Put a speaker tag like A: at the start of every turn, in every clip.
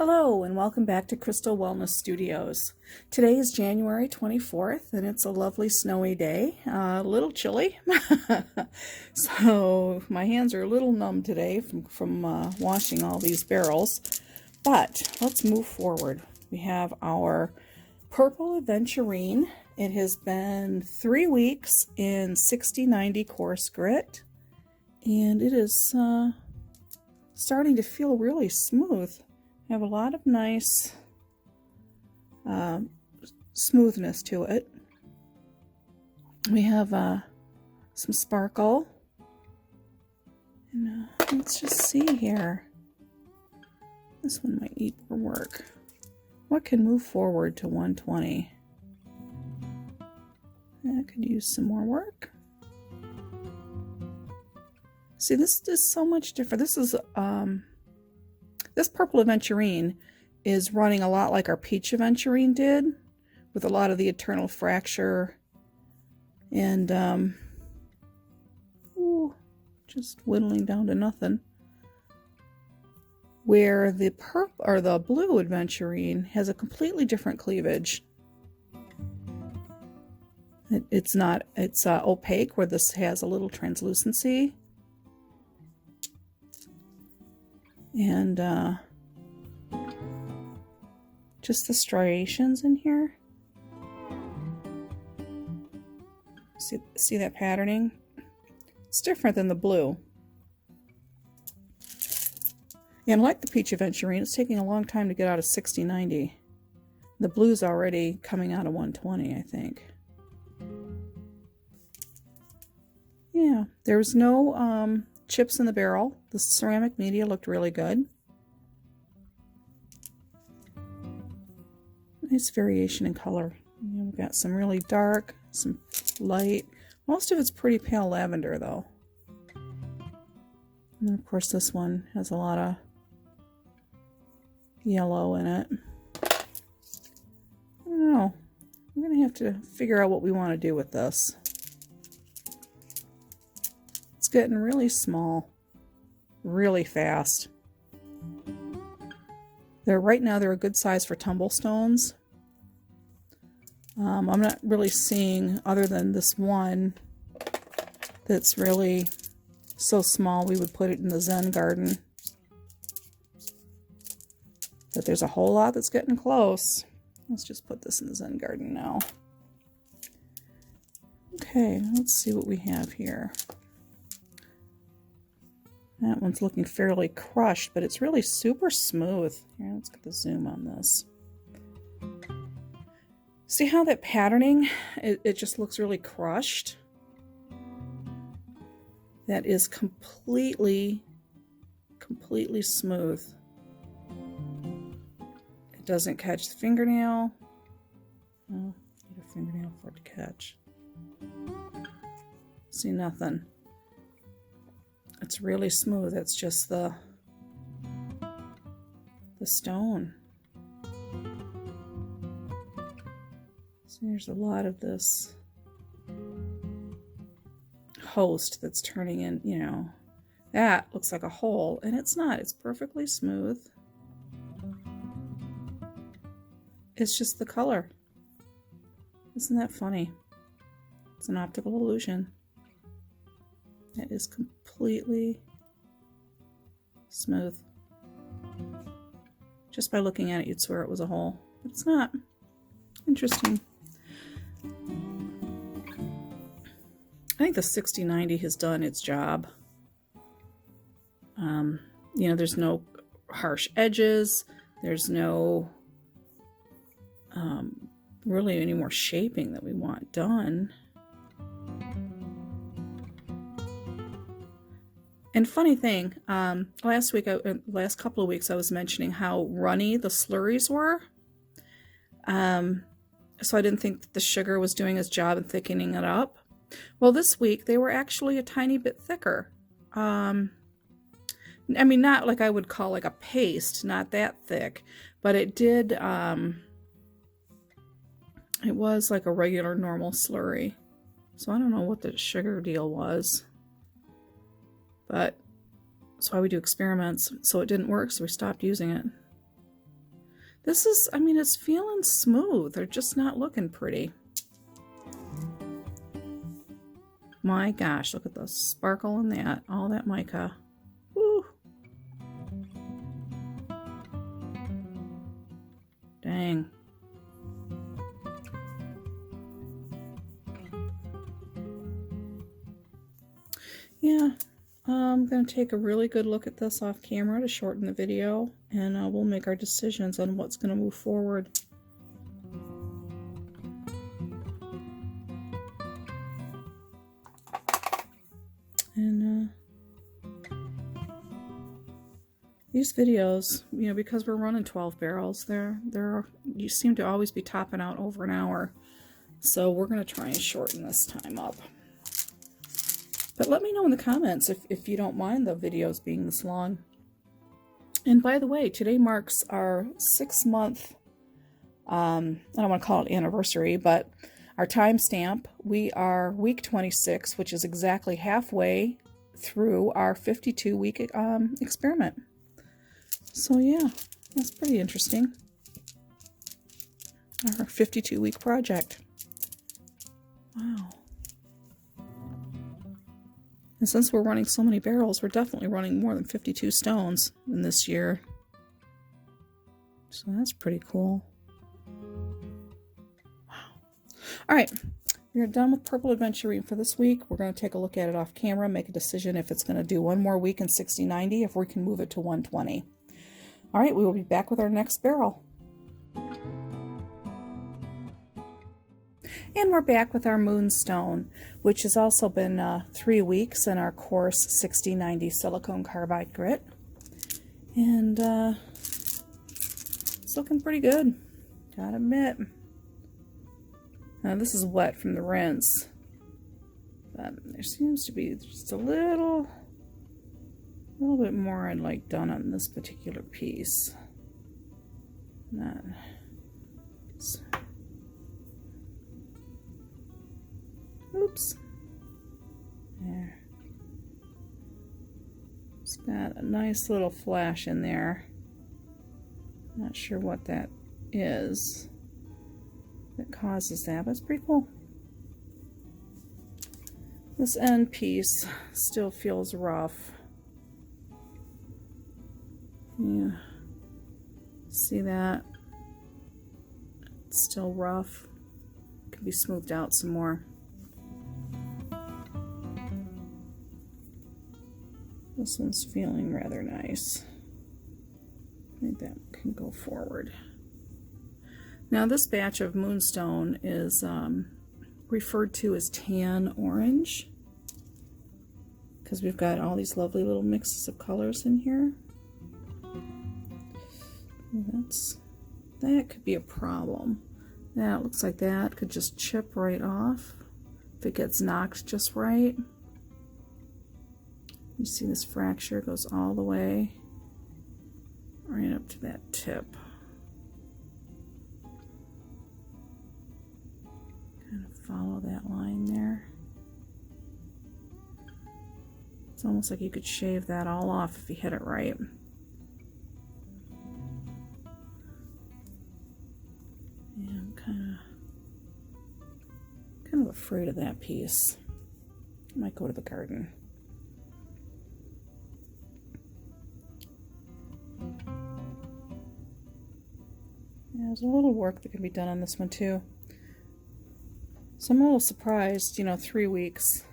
A: Hello and welcome back to Crystal Wellness Studios. Today is January 24th and it's a lovely snowy day, a little chilly. So my hands are a little numb today from washing all these barrels. But let's move forward. We have our purple Aventurine. It has been 3 weeks in 60/90 coarse grit and it is starting to feel really smooth. Have a lot of nice smoothness to it. We have some sparkle. And let's just see here. This one might need more work. What can move forward to 120? I could use some more work. See, this is so much different. This is this purple Aventurine is running a lot like our peach Aventurine did, with a lot of the eternal fracture and just whittling down to nothing. Where the purple or the blue Aventurine has a completely different cleavage. It's opaque, where this has a little translucency. And just the striations in here. See that patterning? It's different than the blue. And like the peach Aventurine, it's taking a long time to get out of 60/90. The blue's already coming out of 120, I think. Yeah, there's no chips in the barrel. The ceramic media looked really good. Nice variation in color. We've got some really dark, some light. Most of it's pretty pale lavender though. And then of course this one has a lot of yellow in it. I don't know. We're going to have to figure out what we want to do with this. It's getting really small, really fast. Right now they're a good size for tumblestones. I'm not really seeing, other than this one that's really so small we would put it in the Zen garden, that there's a whole lot that's getting close. Let's just put this in the Zen garden now. Okay, let's see what we have here. That one's looking fairly crushed, but it's really super smooth. Here, let's get the zoom on this. See how that patterning, it just looks really crushed? That is completely smooth. It doesn't catch the fingernail. Oh, need a fingernail for it to catch. See, nothing. It's really smooth. It's just the stone. So there's a lot of this host that's turning in, you know, that looks like a hole, and it's not. It's perfectly smooth. It's just the color. Isn't that funny? It's an optical illusion. It is completely smooth. Just by looking at it, you'd swear it was a hole, but it's not. Interesting. I think the 60/90 has done its job. You know, there's no harsh edges. There's no really any more shaping that we want done. And funny thing, last couple of weeks I was mentioning how runny the slurries were. So I didn't think that the sugar was doing its job in thickening it up. Well, this week they were actually a tiny bit thicker. I mean, not like I would call like a paste, not that thick, but it did, it was like a regular normal slurry. So I don't know what the sugar deal was. But that's why we do experiments. So it didn't work, so we stopped using it. This is, I mean, it's feeling smooth. They're just not looking pretty. My gosh, look at the sparkle in that. All that mica. Woo. Dang. Yeah, I'm going to take a really good look at this off camera to shorten the video, and we'll make our decisions on what's going to move forward. And these videos, you know, because we're running 12 barrels, you seem to always be topping out over an hour. So we're going to try and shorten this time up. But let me know in the comments if you don't mind the videos being this long. And by the way, today marks our 6-month, I don't want to call it anniversary, but our timestamp. We are week 26, which is exactly halfway through our 52-week experiment. So yeah, that's pretty interesting. Our 52-week project. Wow. And since we're running so many barrels, we're definitely running more than 52 stones in this year. So that's pretty cool. Wow. All right, we're done with Purple Aventurine for this week. We're going to take a look at it off camera, make a decision if it's going to do one more week in 60-90, if we can move it to 120. All right, we will be back with our next barrel. And we're back with our Moonstone, which has also been 3 weeks in our Coarse 60-90 silicone carbide grit. And it's looking pretty good, gotta admit. Now this is wet from the rinse, but there seems to be just a little bit more I'd like done on this particular piece. Not. Oops. There. It's got a nice little flash in there. Not sure what that is that causes that, but it's pretty cool. This end piece still feels rough. Yeah. See that? It's still rough. Could be smoothed out some more. This one's feeling rather nice. I think that can go forward. Now this batch of Moonstone is referred to as tan orange because we've got all these lovely little mixes of colors in here. That could be a problem. That looks like that could just chip right off if it gets knocked just right. You see this fracture goes all the way right up to that tip. Kind of follow that line there. It's almost like you could shave that all off if you hit it right. Yeah, I'm kind of afraid of that piece. I might go to the garden. Yeah, there's a little work that can be done on this one too. So I'm a little surprised, you know, 3 weeks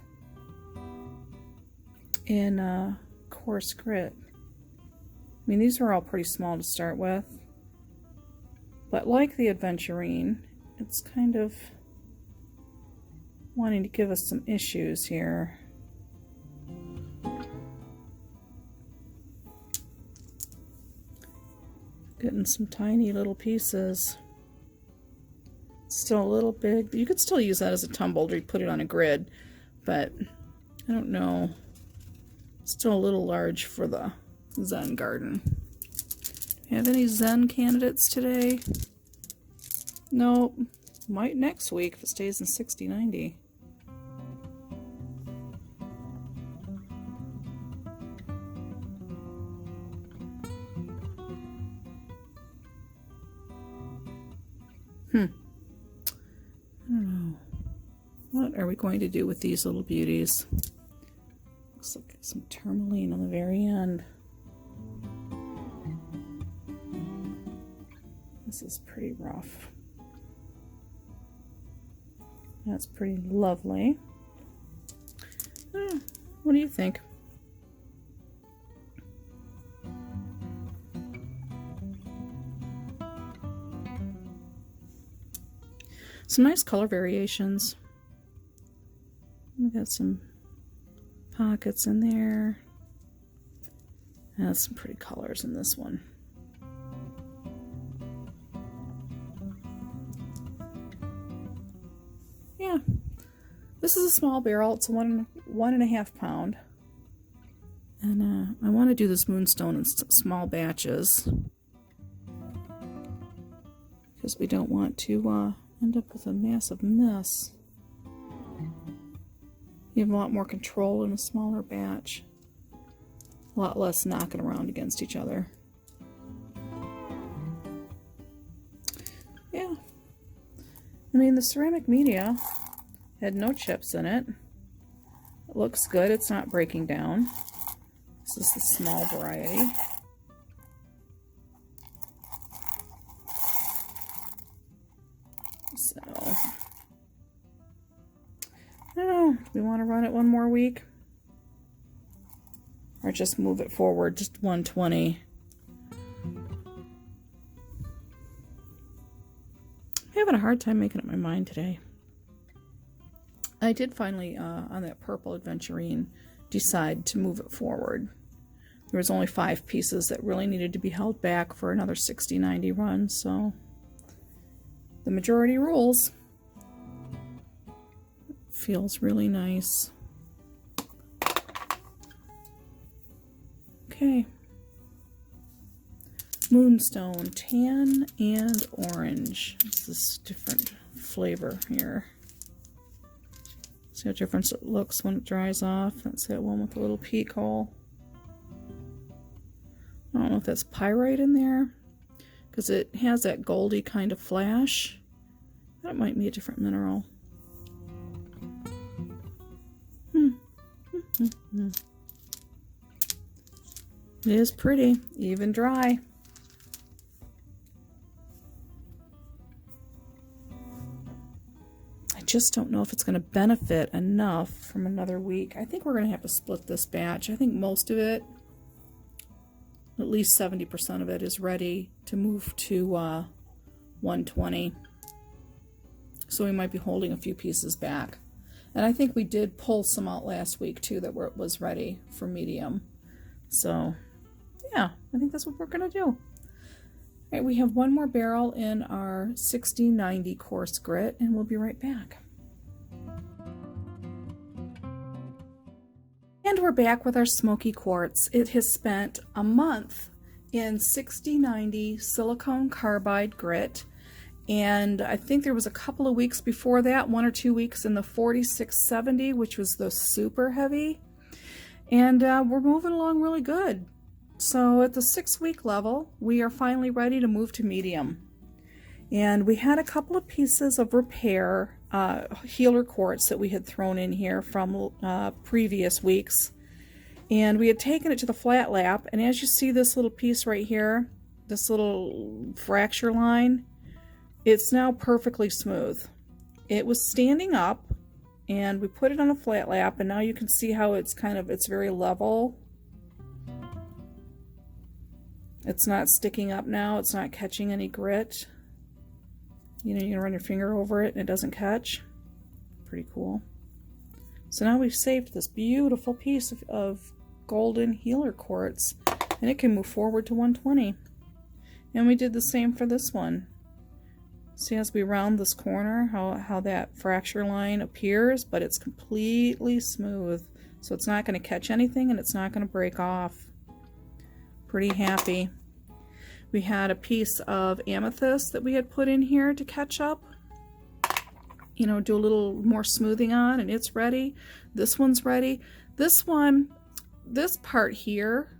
A: in coarse grit. I mean, these are all pretty small to start with, but like the Aventurine, it's kind of wanting to give us some issues here. Getting some tiny little pieces. It's still a little big, but you could still use that as a tumbled or you put it on a grid, but I don't know. Still a little large for the Zen garden. Do you have any Zen candidates today? Nope. Might next week if it stays in 60-90. What are we going to do with these little beauties? Looks like some tourmaline on the very end. This is pretty rough. That's pretty lovely. What do you think? Some nice color variations. We got some pockets in there. And some pretty colors in this one. Yeah, this is a small barrel. It's a 1.5 pound. And I want to do this Moonstone in small batches because we don't want to end up with a massive mess. You have a lot more control in a smaller batch. A lot less knocking around against each other. Yeah. I mean, the ceramic media had no chips in it. It looks good. It's not breaking down. This is the small variety. So, I don't know. Do we want to run it one more week? Or just move it forward, just 120. I'm having a hard time making up my mind today. I did finally, on that purple Aventurine, decide to move it forward. There was only 5 pieces that really needed to be held back for another 60-90 run, so the majority rules. Feels really nice. Okay. Moonstone, tan and orange. It's this different flavor here. See how different it looks when it dries off. That's that one with the little peak hole. I don't know if that's pyrite in there, because it has that goldy kind of flash. That might be a different mineral. It is pretty, even dry. I just don't know if it's going to benefit enough from another week. I think we're going to have to split this batch. I think most of it, at least 70% of it, is ready to move to 120. So we might be holding a few pieces back. And I think we did pull some out last week too that was ready for medium. So yeah, I think that's what we're going to do. All right, we have one more barrel in our 6090 coarse grit, and we'll be right back. And we're back with our Smokey Quartz. It has spent a month in 6090 silicone carbide grit, and I think there was a couple of weeks before that, 1 or 2 weeks in the 4670, which was the super heavy, and we're moving along really good. So at the 6-week level, we are finally ready to move to medium. And we had a couple of pieces of repair healer quartz that we had thrown in here from previous weeks. And we had taken it to the flat lap, and as you see this little piece right here, this little fracture line, it's now perfectly smooth. It was standing up, and we put it on a flat lap, and now you can see how it's it's very level. It's not sticking up now. It's not catching any grit. You know, you can run your finger over it and it doesn't catch. Pretty cool. So now we've saved this beautiful piece of golden healer quartz, and it can move forward to 120. And we did the same for this one. See, as we round this corner, how that fracture line appears, but it's completely smooth. So it's not going to catch anything and it's not going to break off. Pretty happy. We had a piece of amethyst that we had put in here to catch up. You know, do a little more smoothing on, and it's ready. This one's ready. This one, this part here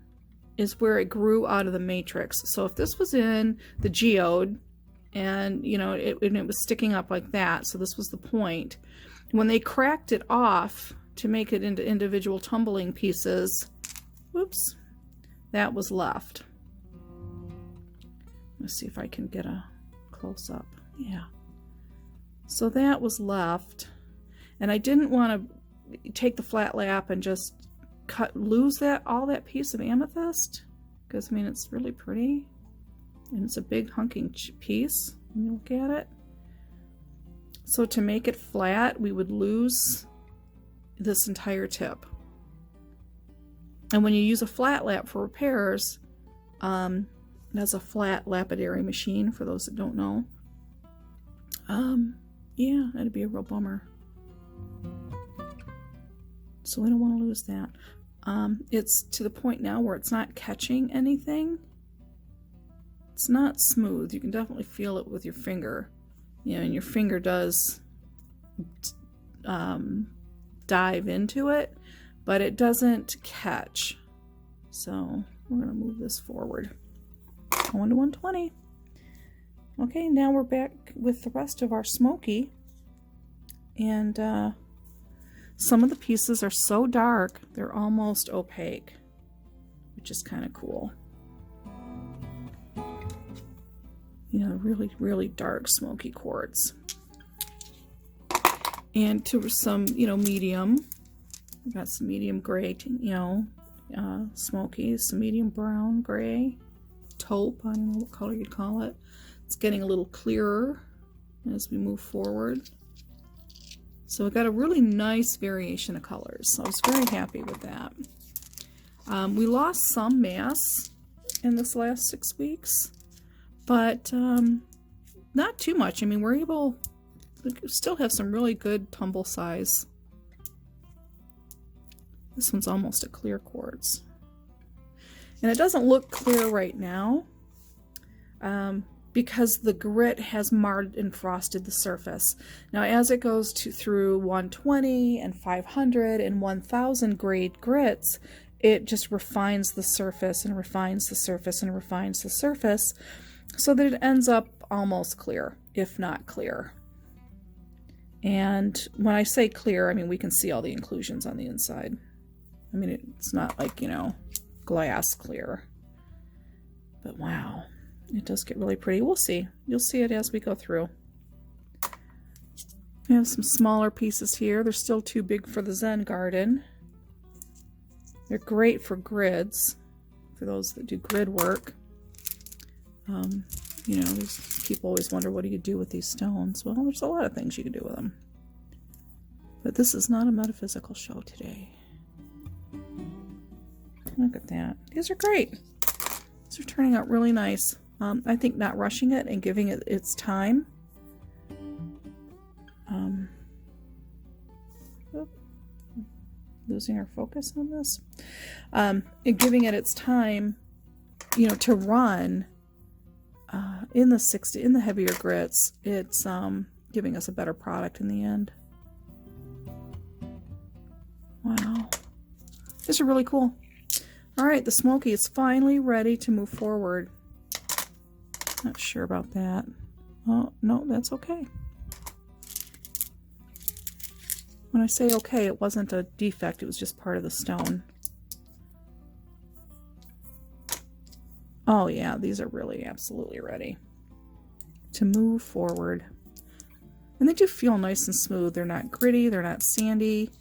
A: is where it grew out of the matrix. So if this was in the geode, and you know, it was sticking up like that, so this was the point, when they cracked it off to make it into individual tumbling pieces, whoops, that was left. Let's see if I can get a close-up. Yeah. So that was left. And I didn't want to take the flat lap and just lose all that piece of amethyst. Because, I mean, it's really pretty. And it's a big hunking piece when you look at it. So to make it flat, we would lose this entire tip. And when you use a flat lap for repairs, that's a flat lapidary machine, for those that don't know. Yeah, that'd be a real bummer. So we don't want to lose that. It's to the point now where it's not catching anything. It's not smooth. You can definitely feel it with your finger. You know, and your finger does dive into it, but it doesn't catch. So we're going to move this forward. 1 to 120. Okay, now we're back with the rest of our Smokey. And some of the pieces are so dark, they're almost opaque, which is kind of cool. You know, really, really dark Smokey Quartz. And to some, you know, medium. We've got some medium gray, you know, Smokey, some medium brown gray. Taupe, I don't know what color you'd call it. It's getting a little clearer as we move forward. So we got a really nice variation of colors. So I was very happy with that. We lost some mass in this last 6 weeks. But not too much. I mean, we still have some really good tumble size. This one's almost a clear quartz. And it doesn't look clear right now because the grit has marred and frosted the surface. Now, as it goes through 120 and 500 and 1000 grade grits, it just refines the surface and refines the surface and refines the surface, so that it ends up almost clear, if not clear. And when I say clear, I mean we can see all the inclusions on the inside. I mean, it's not like, you know, glass clear. But wow, it does get really pretty. We'll see. You'll see it as we go through. We have some smaller pieces here. They're still too big for the Zen garden. They're great for grids, for those that do grid work. You know, people always wonder, what do you do with these stones? Well, there's a lot of things you can do with them. But this is not a metaphysical show today. Look at that. These are great. These are turning out really nice. I think not rushing it and giving it its time. Losing our focus on this. And giving it its time, you know, to run. In the heavier grits, it's giving us a better product in the end. Wow. These are really cool. Alright, the Smokey is finally ready to move forward. Not sure about that. Oh, no, that's okay. When I say okay, it wasn't a defect, it was just part of the stone. Oh yeah, these are really absolutely ready to move forward. And they do feel nice and smooth. They're not gritty, they're not sandy,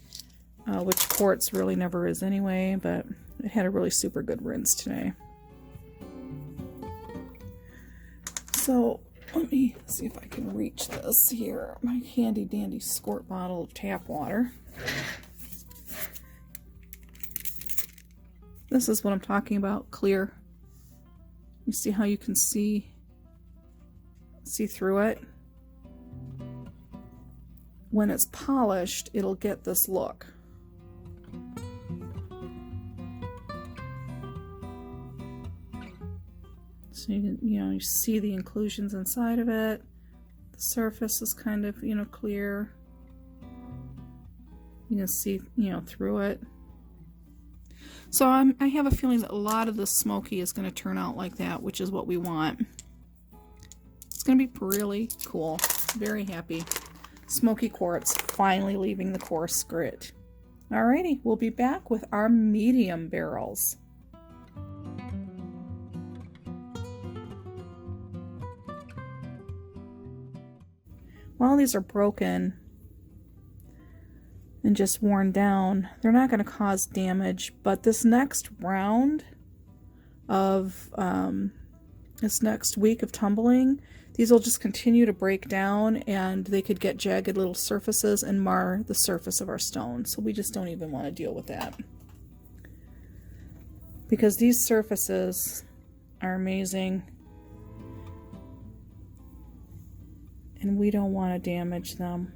A: which quartz really never is anyway, but it had a really super good rinse today. So let me see if I can reach this here. My handy dandy squirt bottle of tap water. This is what I'm talking about, clear. You see how you can see through it? When it's polished, it'll get this look. So you see the inclusions inside of it. The surface is kind of, you know, clear. You can see, you know, through it. So I have a feeling that a lot of the Smokey is going to turn out like that, which is what we want. It's going to be really cool. Very happy. Smokey Quartz finally leaving the coarse grit. Alrighty, we'll be back with our medium barrels. While these are broken and just worn down, they're not going to cause damage, but this next round of this next week of tumbling, these will just continue to break down, and they could get jagged little surfaces and mar the surface of our stone. So we just don't even want to deal with that, because these surfaces are amazing and we don't want to damage them.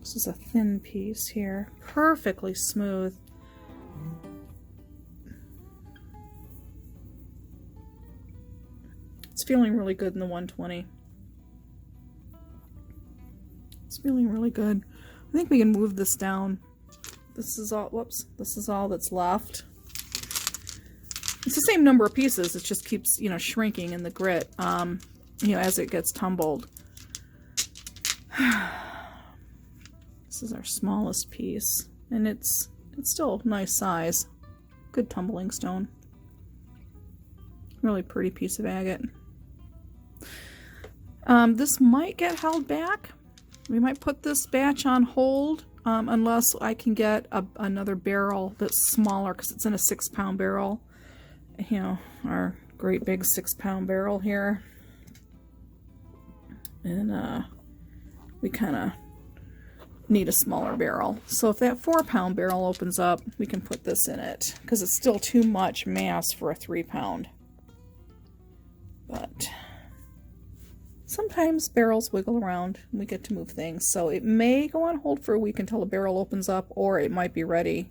A: This is a thin piece here, perfectly smooth. It's feeling really good in the 120. It's feeling really good. I think we can move this down. This is all, whoops, this is all that's left. It's the same number of pieces, it just keeps, you know, shrinking in the grit, you know, as it gets tumbled. This is our smallest piece, and it's still a nice size. Good tumbling stone. Really pretty piece of agate. This might get held back. We might put this batch on hold unless I can get another barrel that's smaller, because it's in a 6-pound barrel. You know, our great big 6-pound barrel here. And we kind of need a smaller barrel. So if that 4-pound barrel opens up, we can put this in it, because it's still too much mass for a 3-pound. But sometimes barrels wiggle around and we get to move things. So it may go on hold for a week until a barrel opens up, or it might be ready,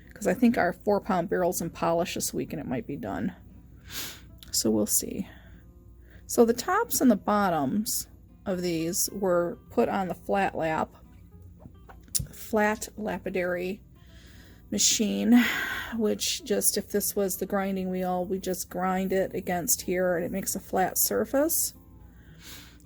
A: because I think our 4-pound barrel's in polish this week and it might be done. So we'll see. So the tops and the bottoms of these were put on the flat lapidary machine, which just, if this was the grinding wheel, we just grind it against here and it makes a flat surface.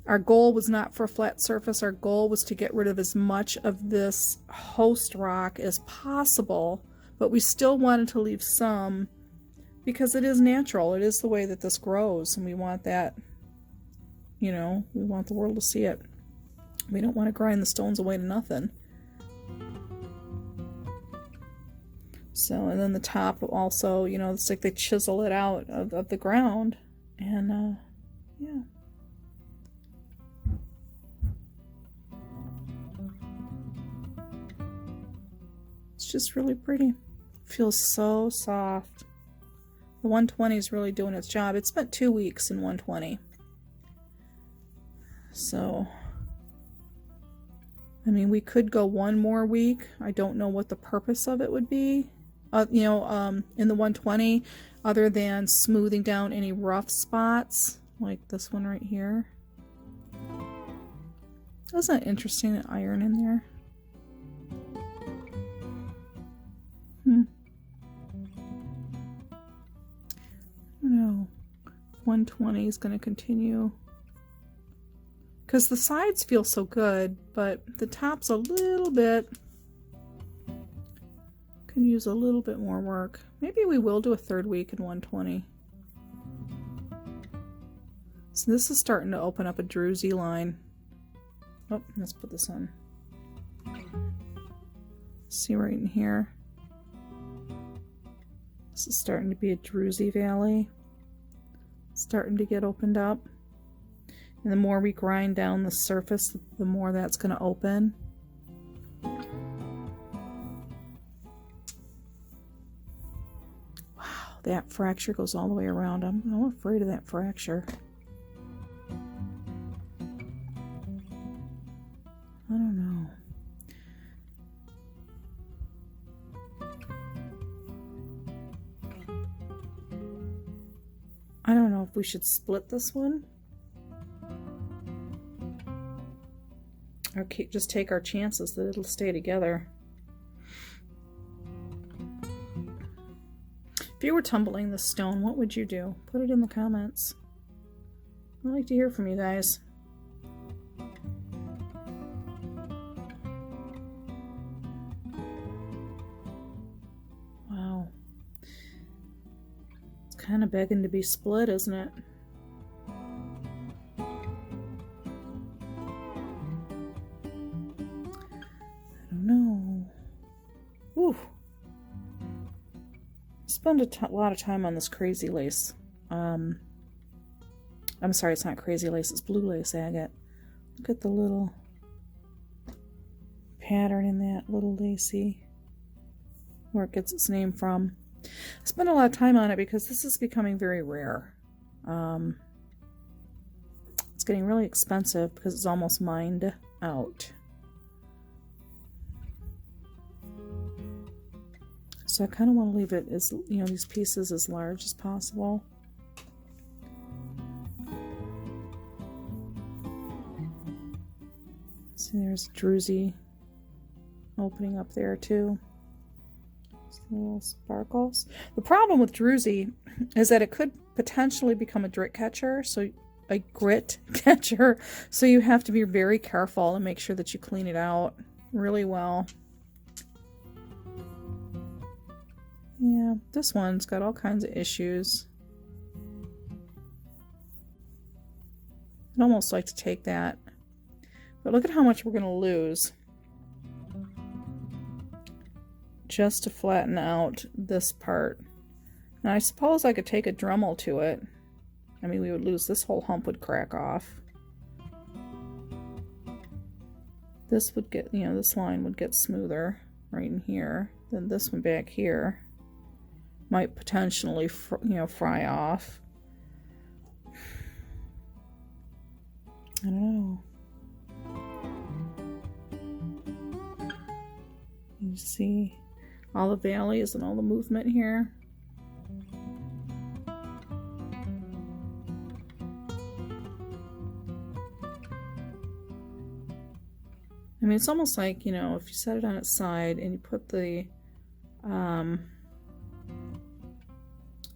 A: Our goal was not for a flat surface. Our goal was to get rid of as much of this host rock as possible, but we still wanted to leave some, because it is natural. It is the way that this grows, and we want that, you know, we want the world to see it. We don't want to grind the stones away to nothing. So, and then the top also, you know, it's like they chisel it out of the ground, and yeah. It's just really pretty. Feels so soft. The 120 is really doing its job. It spent 2 weeks in 120. So, I mean, we could go one more week. I don't know what the purpose of it would be, you know, in the 120, other than smoothing down any rough spots, like this one right here. Isn't that interesting, that iron in there? No, 120 is going to continue, because the sides feel so good, but the top's a little bit, can use a little bit more work. Maybe we will do a 3rd week in 120. So this is starting to open up a druzy line. Oh, let's put this on. See right in here. This is starting to be a druzy valley. It's starting to get opened up. And the more we grind down the surface, the more that's going to open. Wow, that fracture goes all the way around. I'm afraid of that fracture. I don't know. I don't know if we should split this one, or just take our chances that it'll stay together. If you were tumbling this stone, what would you do? Put it in the comments. I'd like to hear from you guys. kind of begging to be split, isn't it? I don't know. Ooh. Spend a lot of time on this crazy lace. I'm sorry, it's not crazy lace, it's blue lace agate. Look at the little pattern in that little lacy, where it gets its name from. I spent a lot of time on it because this is becoming very rare. It's getting really expensive because it's almost mined out. So I kind of want to leave it as, you know, these pieces as large as possible. See, there's druzy opening up there too. Little sparkles. The problem with druzy is that it could potentially become a grit catcher, so a grit catcher. So you have to be very careful and make sure that you clean it out really well. Yeah, this one's got all kinds of issues. I'd almost like to take that, but look at how much we're going to lose just to flatten out this part. Now I suppose I could take a Dremel to it. I mean, we would lose, this whole hump would crack off. This would get, you know, this line would get smoother right in here. Then this one back here might potentially, you know, fry off. I don't know. You see all the valleys and all the movement here. I mean, it's almost like, you know, if you set it on its side and you put the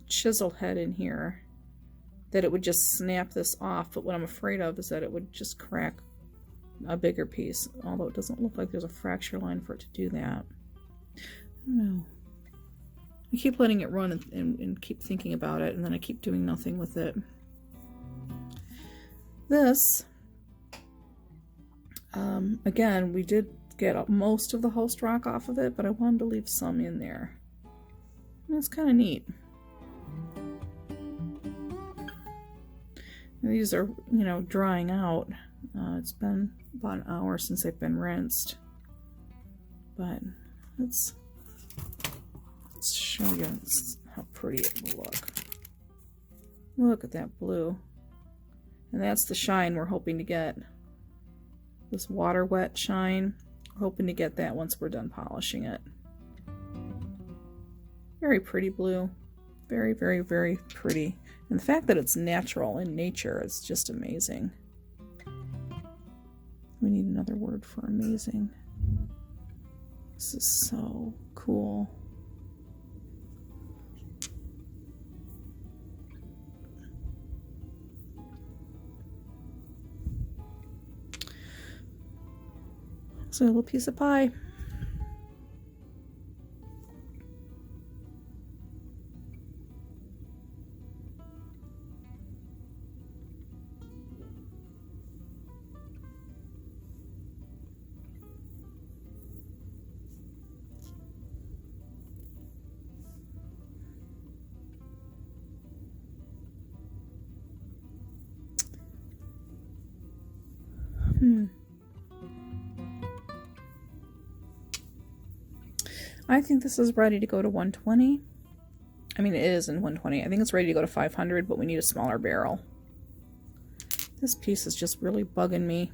A: chisel head in here, that it would just snap this off. But what I'm afraid of is that it would just crack a bigger piece, although it doesn't look like there's a fracture line for it to do that. I don't know. I keep letting it run and keep thinking about it, and then I keep doing nothing with it. This, again, we did get most of the host rock off of it, but I wanted to leave some in there. And it's kind of neat. And these are, you know, drying out. It's been about an hour since they've been rinsed. But let's show you how pretty it will look. Look at that blue. And that's the shine we're hoping to get. This water wet shine. We're hoping to get that once we're done polishing it. Very pretty blue. Very, very, very pretty. And the fact that it's natural in nature is just amazing. We need another word for amazing. This is so cool. So a little piece of pie. I think this is ready to go to 120. I mean, it is in 120. I think it's ready to go to 500, but we need a smaller barrel. This piece is just really bugging me.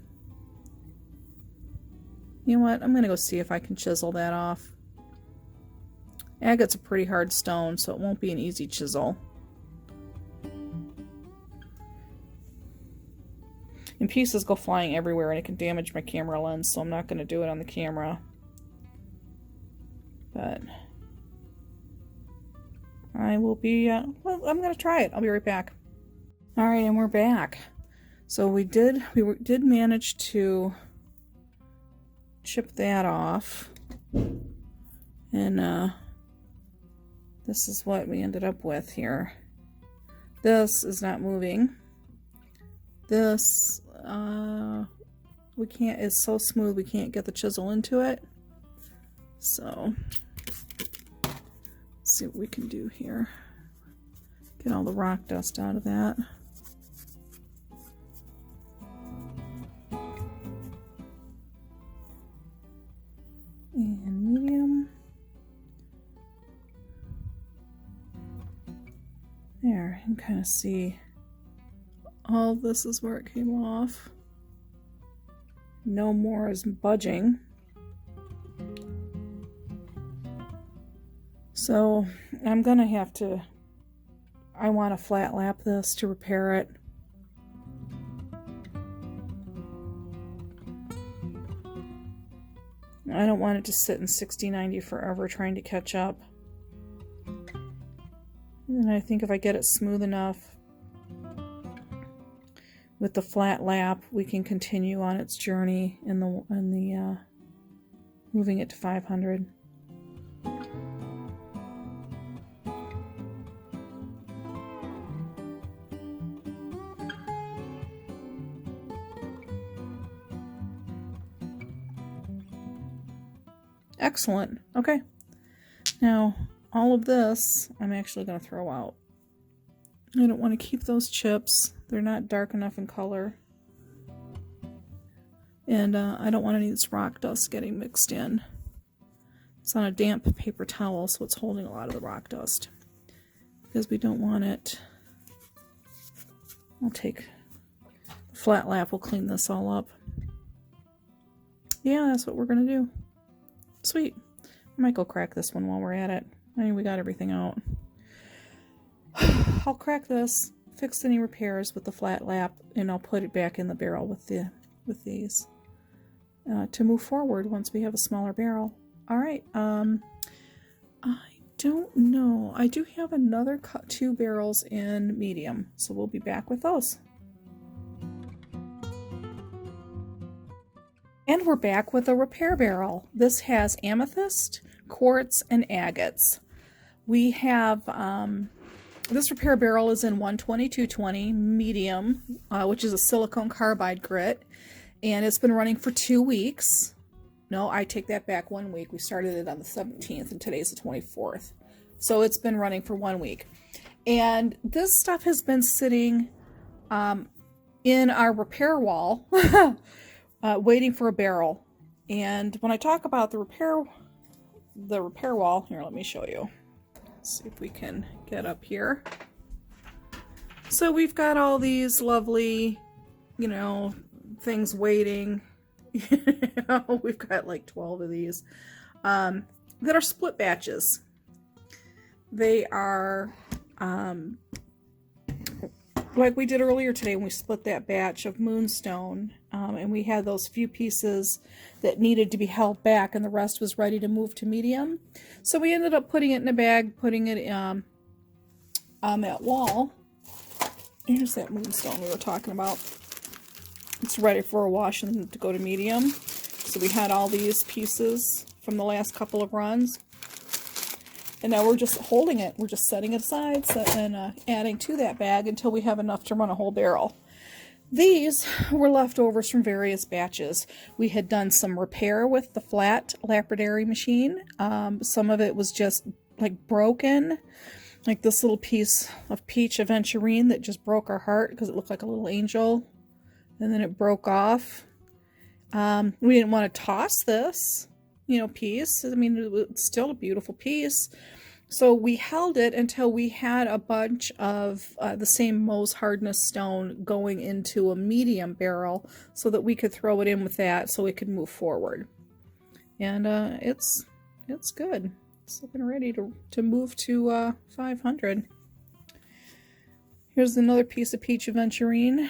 A: You know what? I'm going to go see if I can chisel that off. Agate's a pretty hard stone, so it won't be an easy chisel. And pieces go flying everywhere, and it can damage my camera lens, so I'm not going to do it on the camera. But I will be, well, I'm going to try it. I'll be right back. All right, and we're back. So we did manage to chip that off. And this is what we ended up with here. This is not moving. This, we can't, it's so smooth we can't get the chisel into it. So, let's see what we can do here. Get all the rock dust out of that. And medium. There, you can kind of see all this is where it came off. No more is budging. So I'm gonna have to, I want to flat lap this to repair it. I don't want it to sit in 60-90 forever trying to catch up. And I think if I get it smooth enough with the flat lap, we can continue on its journey in the moving it to 500. Excellent. Okay. Now, all of this, I'm actually going to throw out. I don't want to keep those chips. They're not dark enough in color. And I don't want any of this rock dust getting mixed in. It's on a damp paper towel, so it's holding a lot of the rock dust. Because we don't want it. I'll take the flat lap. We'll clean this all up. Yeah, that's what we're going to do. Sweet. I might go crack this one while we're at it. I mean, we got everything out. I'll crack this, fix any repairs with the flat lap, and I'll put it back in the barrel with these to move forward once we have a smaller barrel. All right. I don't know. I do have another 2 barrels in medium, so we'll be back with those. And we're back with a repair barrel. This has amethyst, quartz, and agates. We have, this repair barrel is in 120-220 medium, which is a silicone carbide grit. And it's been running for 2 weeks. No, I take that back, 1 week. We started it on the 17th and today's the 24th. So it's been running for 1 week. And this stuff has been sitting in our repair wall waiting for a barrel. And when I talk about the repair wall, here, let me show you. Let's see if we can get up here. So we've got all these lovely, you know, things waiting. We've got like 12 of these that are split batches. They are like we did earlier today when we split that batch of Moonstone, and we had those few pieces that needed to be held back and the rest was ready to move to medium. So we ended up putting it in a bag, putting it on that wall. Here's that Moonstone we were talking about. It's ready for a wash and to go to medium. So we had all these pieces from the last couple of runs. And now we're just holding it. We're just setting it aside and adding to that bag until we have enough to run a whole barrel. These were leftovers from various batches. We had done some repair with the flat lapidary machine. Some of it was just like broken. Like this little piece of peach Aventurine that just broke our heart because it looked like a little angel. And then it broke off. We didn't want to toss this, you know, piece. I mean, it was still a beautiful piece. So we held it until we had a bunch of the same MOHS hardness stone going into a medium barrel so that we could throw it in with that so it could move forward. And it's good. It's looking ready to move to 500. Here's another piece of peach Aventurine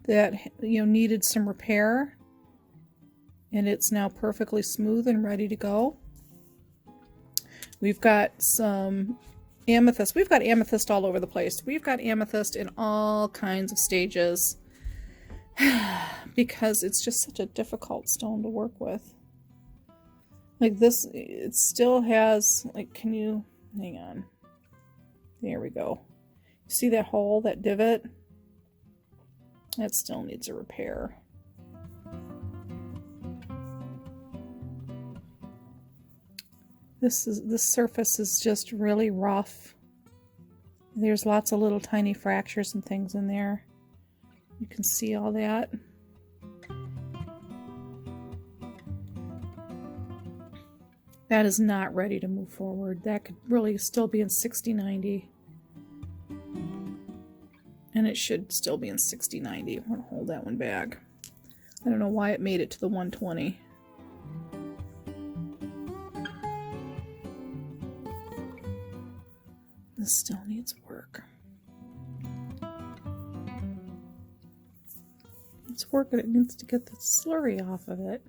A: that, you know, needed some repair. And it's now perfectly smooth and ready to go. We've got some amethyst. We've got amethyst all over the place. We've got amethyst in all kinds of stages because it's just such a difficult stone to work with. Like this, it still has, like, can you, hang on. There we go. See that hole, that divot? That still needs a repair. This surface is just really rough. There's lots of little tiny fractures and things in there. You can see all that. That is not ready to move forward. That could really still be in 60-90. And it should still be in 60-90. I'm going to hold that one back. I don't know why it made it to the 120. This still needs work. It's working. It needs to get the slurry off of it.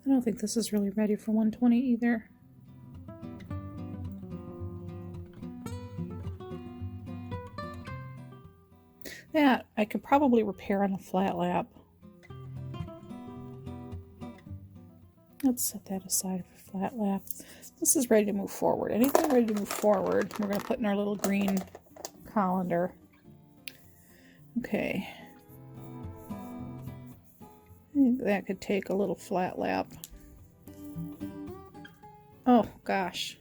A: I don't think this is really ready for 120 either. That I could probably repair on a flat lap. Let's set that aside for flat lap. This is ready to move forward. Anything ready to move forward, we're going to put in our little green colander. Okay. I think that could take a little flat lap. Oh gosh.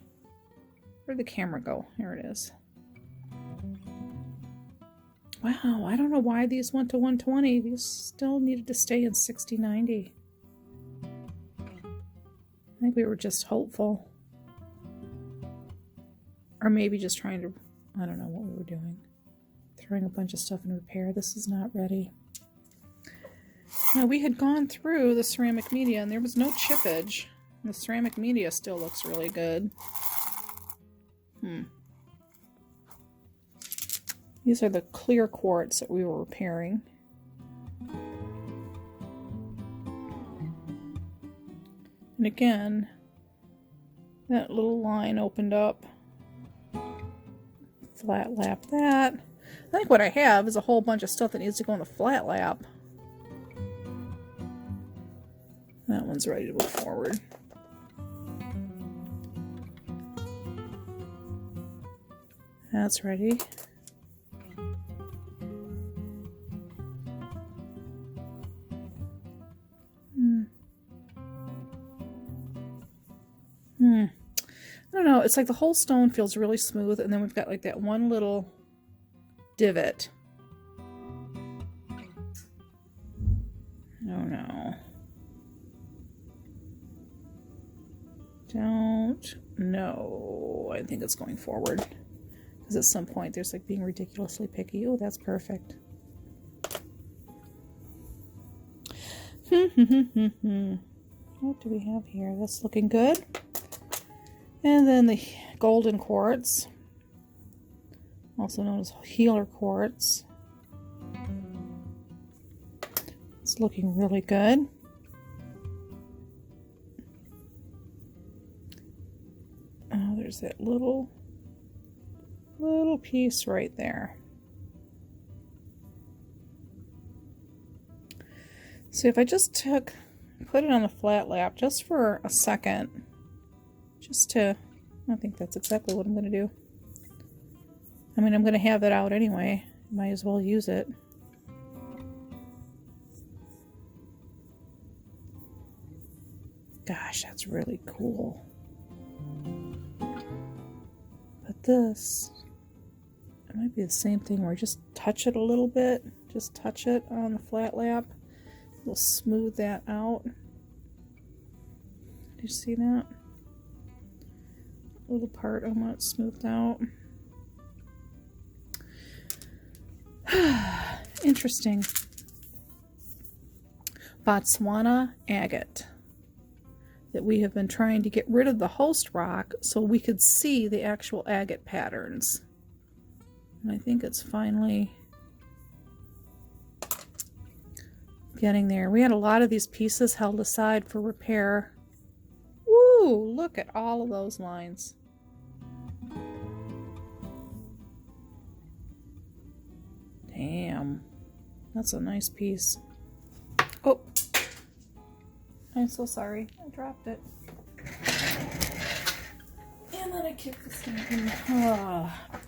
A: Where'd the camera go? Here it is. Wow, I don't know why these went to 120. These still needed to stay in 60-90. I think we were just hopeful. Or maybe just trying to, I don't know what we were doing. Throwing a bunch of stuff in repair. This is not ready. Now, we had gone through the ceramic media and there was no chippage. The ceramic media still looks really good. These are the clear quartz that we were repairing. And again, that little line opened up. Flat lap that. I think what I have is a whole bunch of stuff that needs to go in the flat lap. That one's ready to move forward. That's ready. I don't know, it's like the whole stone feels really smooth, and then we've got like that one little divot. Oh no. Don't know. I think it's going forward. Because at some point there's like being ridiculously picky. Oh, that's perfect. What do we have here? That's looking good. And then the golden quartz, also known as healer quartz. It's looking really good. Oh, there's that little piece right there. See, if I just put it on the flat lap just for a second, I think that's exactly what I'm going to do. I mean, I'm going to have it out anyway. Might as well use it. Gosh, that's really cool. But this, it might be the same thing where I just touch it a little bit. Just touch it on the flat lap. We'll smooth that out. Do you see that? Little part I want it smoothed out. Interesting. Botswana agate. That we have been trying to get rid of the host rock so we could see the actual agate patterns. And I think it's finally getting there. We had a lot of these pieces held aside for repair. Woo! Look at all of those lines. Damn. That's a nice piece. Oh, I'm so sorry. I dropped it. And then I kicked this thing in.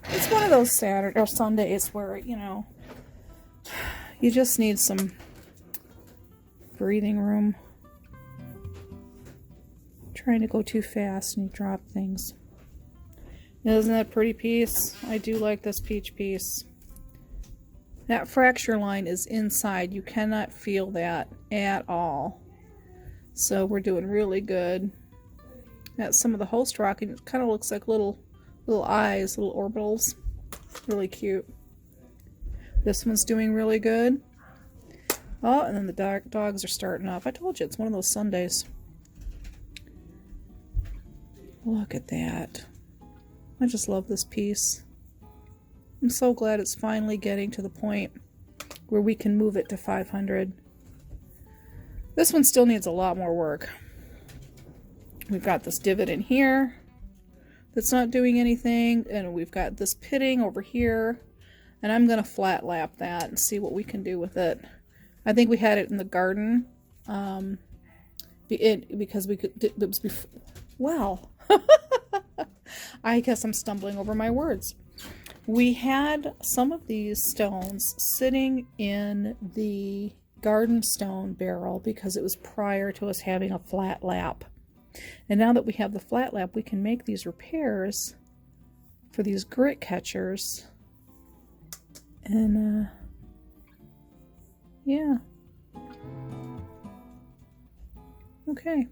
A: It's one of those Saturday or Sundays where, you know, you just need some breathing room. Trying to go too fast and you drop things. Isn't that a pretty piece? I do like this peach piece. That fracture line is inside. You cannot feel that at all. So we're doing really good. Got some of the host rock, and it kind of looks like little eyes, little orbitals. Really cute. This one's doing really good. Oh, and then the dogs are starting off. I told you, it's one of those Sundays. Look at that. I just love this piece. I'm so glad it's finally getting to the point where we can move it to 500. This one still needs a lot more work. We've got this divot in here that's not doing anything, and we've got this pitting over here, and I'm going to flat lap that and see what we can do with it. I think we had it in the garden because we could, it was before, well, I guess I'm stumbling over my words. We had some of these stones sitting in the garden stone barrel because it was prior to us having a flat lap. And now that we have the flat lap, we can make these repairs for these grit catchers. And, yeah. Okay.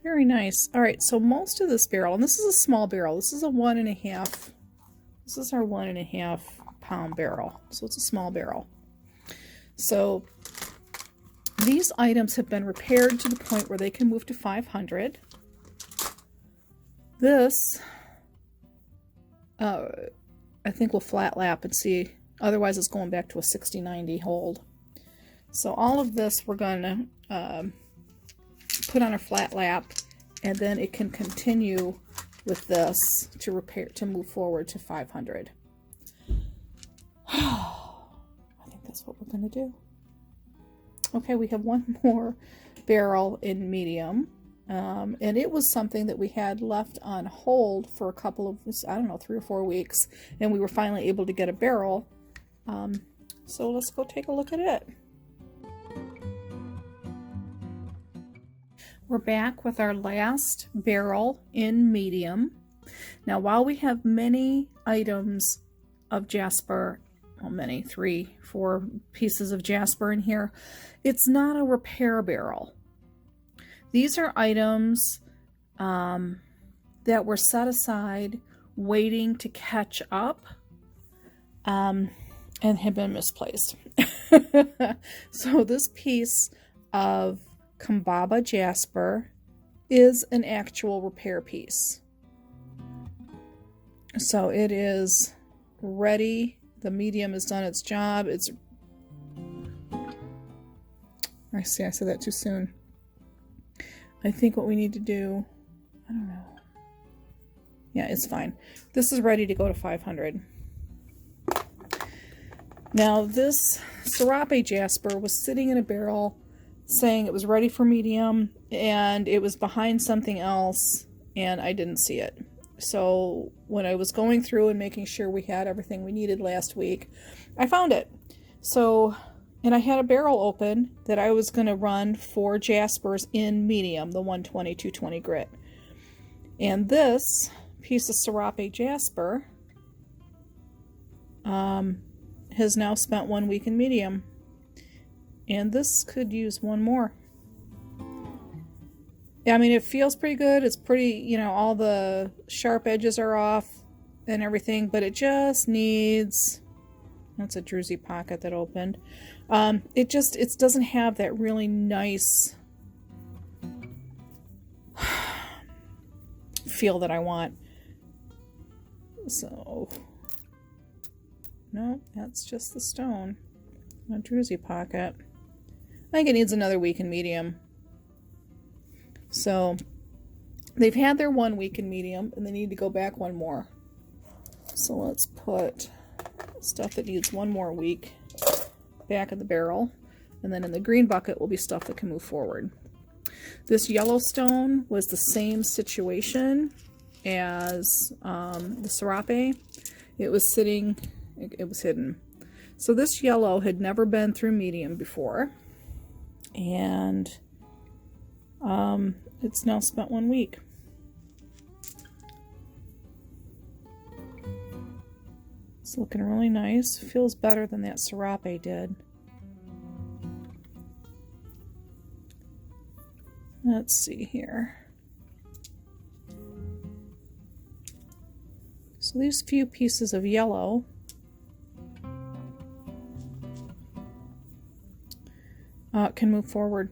A: Very nice. Alright, so most of this barrel, and this is a small barrel, this is a 1.5, this is our 1.5 pound barrel. So it's a small barrel. So these items have been repaired to the point where they can move to 500. This, I think we'll flat lap and see. Otherwise, it's going back to a 60-90 hold. So all of this we're going to put on a flat lap, and then it can continue with this to repair, to move forward to 500. I think that's what we're going to do. Okay, we have one more barrel in medium, and it was something that we had left on hold for a couple of, I don't know, 3 or 4 weeks, and we were finally able to get a barrel. So let's go take a look at it. We're back with our last barrel in medium. Now, while we have many items of Jasper, well, many, 3, 4 pieces of Jasper in here, it's not a repair barrel. These are items that were set aside waiting to catch up and have been misplaced. So this piece of Kambaba Jasper is an actual repair piece. So it is ready. The medium has done its job. It's, I said that too soon. I think what we need to do, I don't know. Yeah, it's fine. This is ready to go to 500. Now this Serape Jasper was sitting in a barrel saying it was ready for medium, and it was behind something else, and I didn't see it. So when I was going through and making sure we had everything we needed last week, I found it. So, and I had a barrel open that I was going to run for Jaspers in medium, the 120-220 grit. And this piece of Serape Jasper has now spent 1 week in medium. And this could use one more. I mean, it feels pretty good. It's pretty, you know, all the sharp edges are off and everything, but it just needs, that's a druzy pocket that opened. It doesn't have that really nice feel that I want. So, no, that's just the stone. A druzy pocket. I think it needs another week in medium. So they've had their 1 week in medium, and they need to go back 1 more. So let's put stuff that needs 1 more week back in the barrel. And then in the green bucket will be stuff that can move forward. This Yellowstone was the same situation as the Serape. It was sitting, it was hidden. So this yellow had never been through medium before. And it's now spent 1 week. It's looking really nice. Feels better than that Serape did. Let's see here. So these few pieces of yellow can move forward.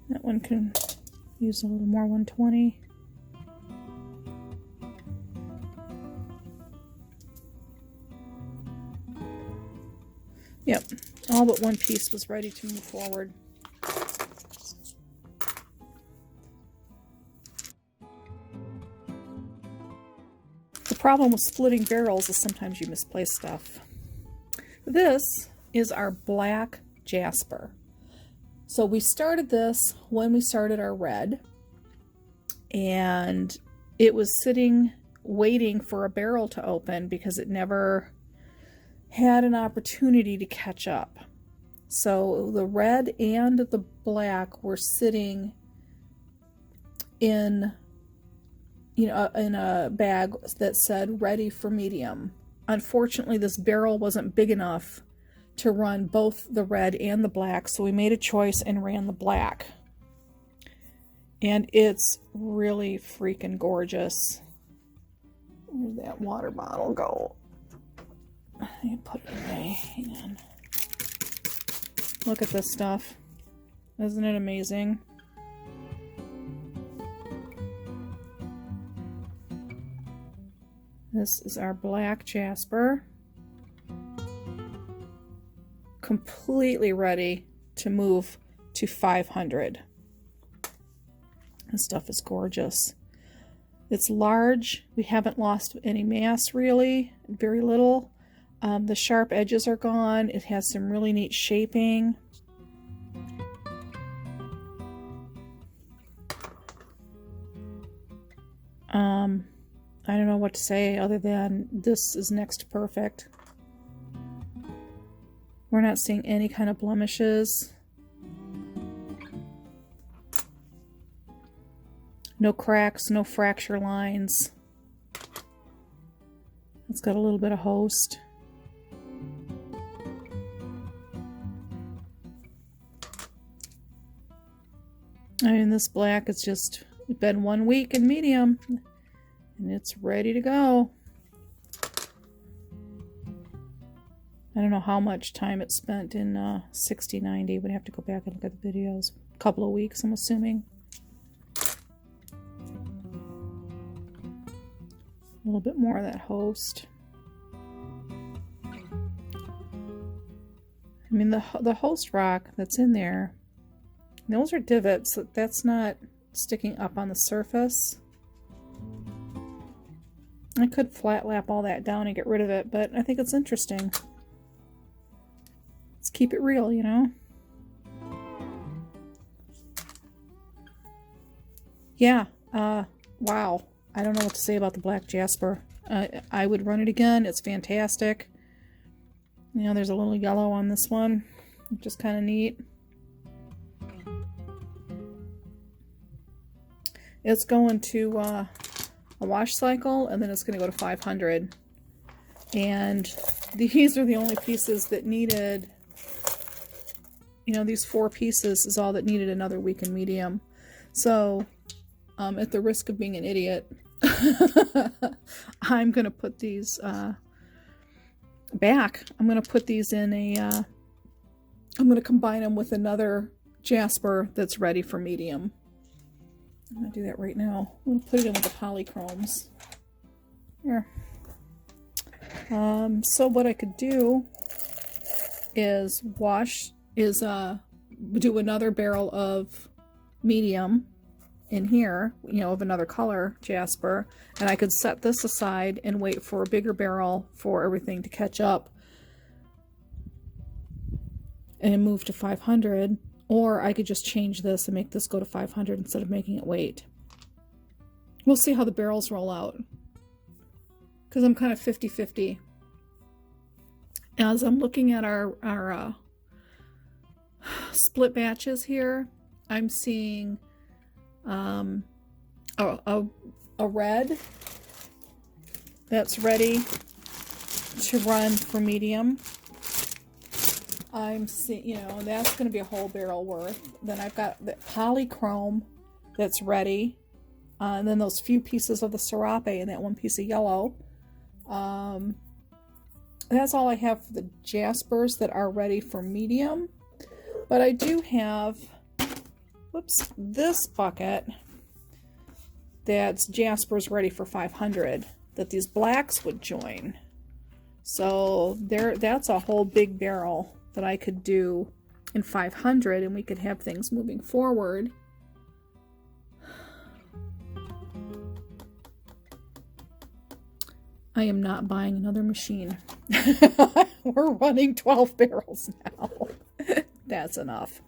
A: That one can use a little more 120. Yep, all but one piece was ready to move forward. The problem with splitting barrels is sometimes you misplace stuff. This is our black Jasper. So we started this when we started our red, and it was sitting waiting for a barrel to open because it never had an opportunity to catch up. So the red and the black were sitting in, in a bag that said ready for medium. Unfortunately, this barrel wasn't big enough to run both the red and the black, so we made a choice and ran the black. And it's really freaking gorgeous. Where'd that water bottle go? I need to put it away. Hang on. Look at this stuff. Isn't it amazing? This is our black Jasper. Completely ready to move to 500. This stuff is gorgeous. It's large. We haven't lost any mass really. Very little. The sharp edges are gone. It has some really neat shaping. I don't know what to say other than this is next to perfect. We're not seeing any kind of blemishes. No cracks, no fracture lines. It's got a little bit of host. I mean, this black has just been 1 week in medium, and it's ready to go. I don't know how much time it spent in 60-90. Would have to go back and look at the videos. A couple of weeks, I'm assuming. A little bit more of that host. I mean, the host rock that's in there, those are divots. That's not sticking up on the surface. I could flat lap all that down and get rid of it, but I think it's interesting. Let's keep it real, you know? Yeah, wow. I don't know what to say about the black Jasper. I would run it again. It's fantastic. You know, there's a little yellow on this one, which is kind of neat. It's going to a wash cycle, and then it's going to go to 500. And these are the only pieces that needed, you know, these 4 pieces is all that needed another week in medium. So, at the risk of being an idiot, I'm going to put these back. I'm going to put these in a, I'm going to combine them with another Jasper that's ready for medium. I'm going to do that right now. I'm going to put it in with the polychromes. Here. So what I could do is do another barrel of medium in here, you know, of another color Jasper, and I could set this aside and wait for a bigger barrel for everything to catch up and move to 500, or I could just change this and make this go to 500 instead of making it wait. We'll see how the barrels roll out, because I'm kind of 50-50. As I'm looking at our split batches here, I'm seeing a red that's ready to run for medium. I'm seeing, you know, that's going to be a whole barrel worth. Then I've got the polychrome that's ready. And then those few pieces of the Serape and that one piece of yellow. That's all I have for the Jaspers that are ready for medium. But I do have, whoops, this bucket that's Jaspers ready for 500 that these blacks would join. So that's a whole big barrel that I could do in 500, and we could have things moving forward. I am not buying another machine. We're running 12 barrels now. That's enough.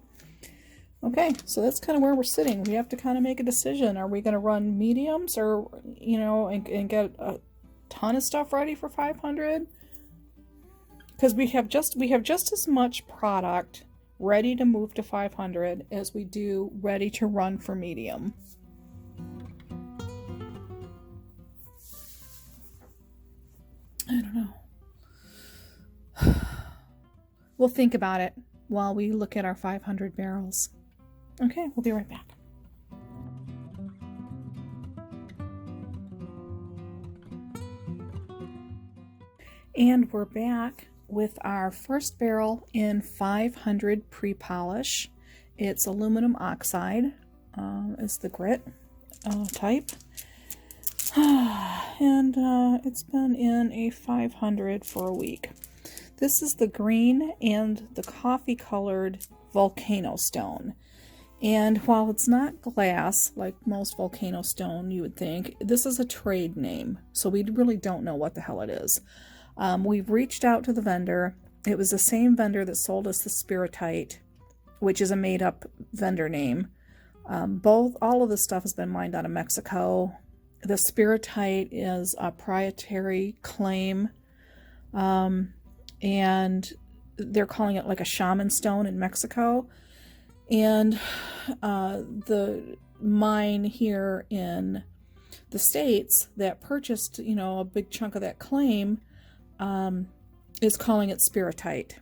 A: Okay, so that's kind of where we're sitting. We have to kind of make a decision. Are we going to run mediums, or, you know, and get a ton of stuff ready for 500? Because we have just as much product ready to move to 500 as we do ready to run for medium. I don't know. We'll think about it while we look at our 500 barrels. Okay, we'll be right back. And we're back with our first barrel in 500 pre-polish. It's aluminum oxide is the grit type. And it's been in a 500 for a week. This is the green and the coffee colored Volcano stone. And while it's not glass like most Volcano stone you would think, this is a trade name. So we really don't know what the hell it is. We've reached out to the vendor. It was the same vendor that sold us the Spiritite, which is a made-up vendor name. All of this stuff has been mined out of Mexico. The Spiritite is a proprietary claim, and they're calling it like a shaman stone in Mexico. And the mine here in the States that purchased, you know, a big chunk of that claim is calling it Spiritite.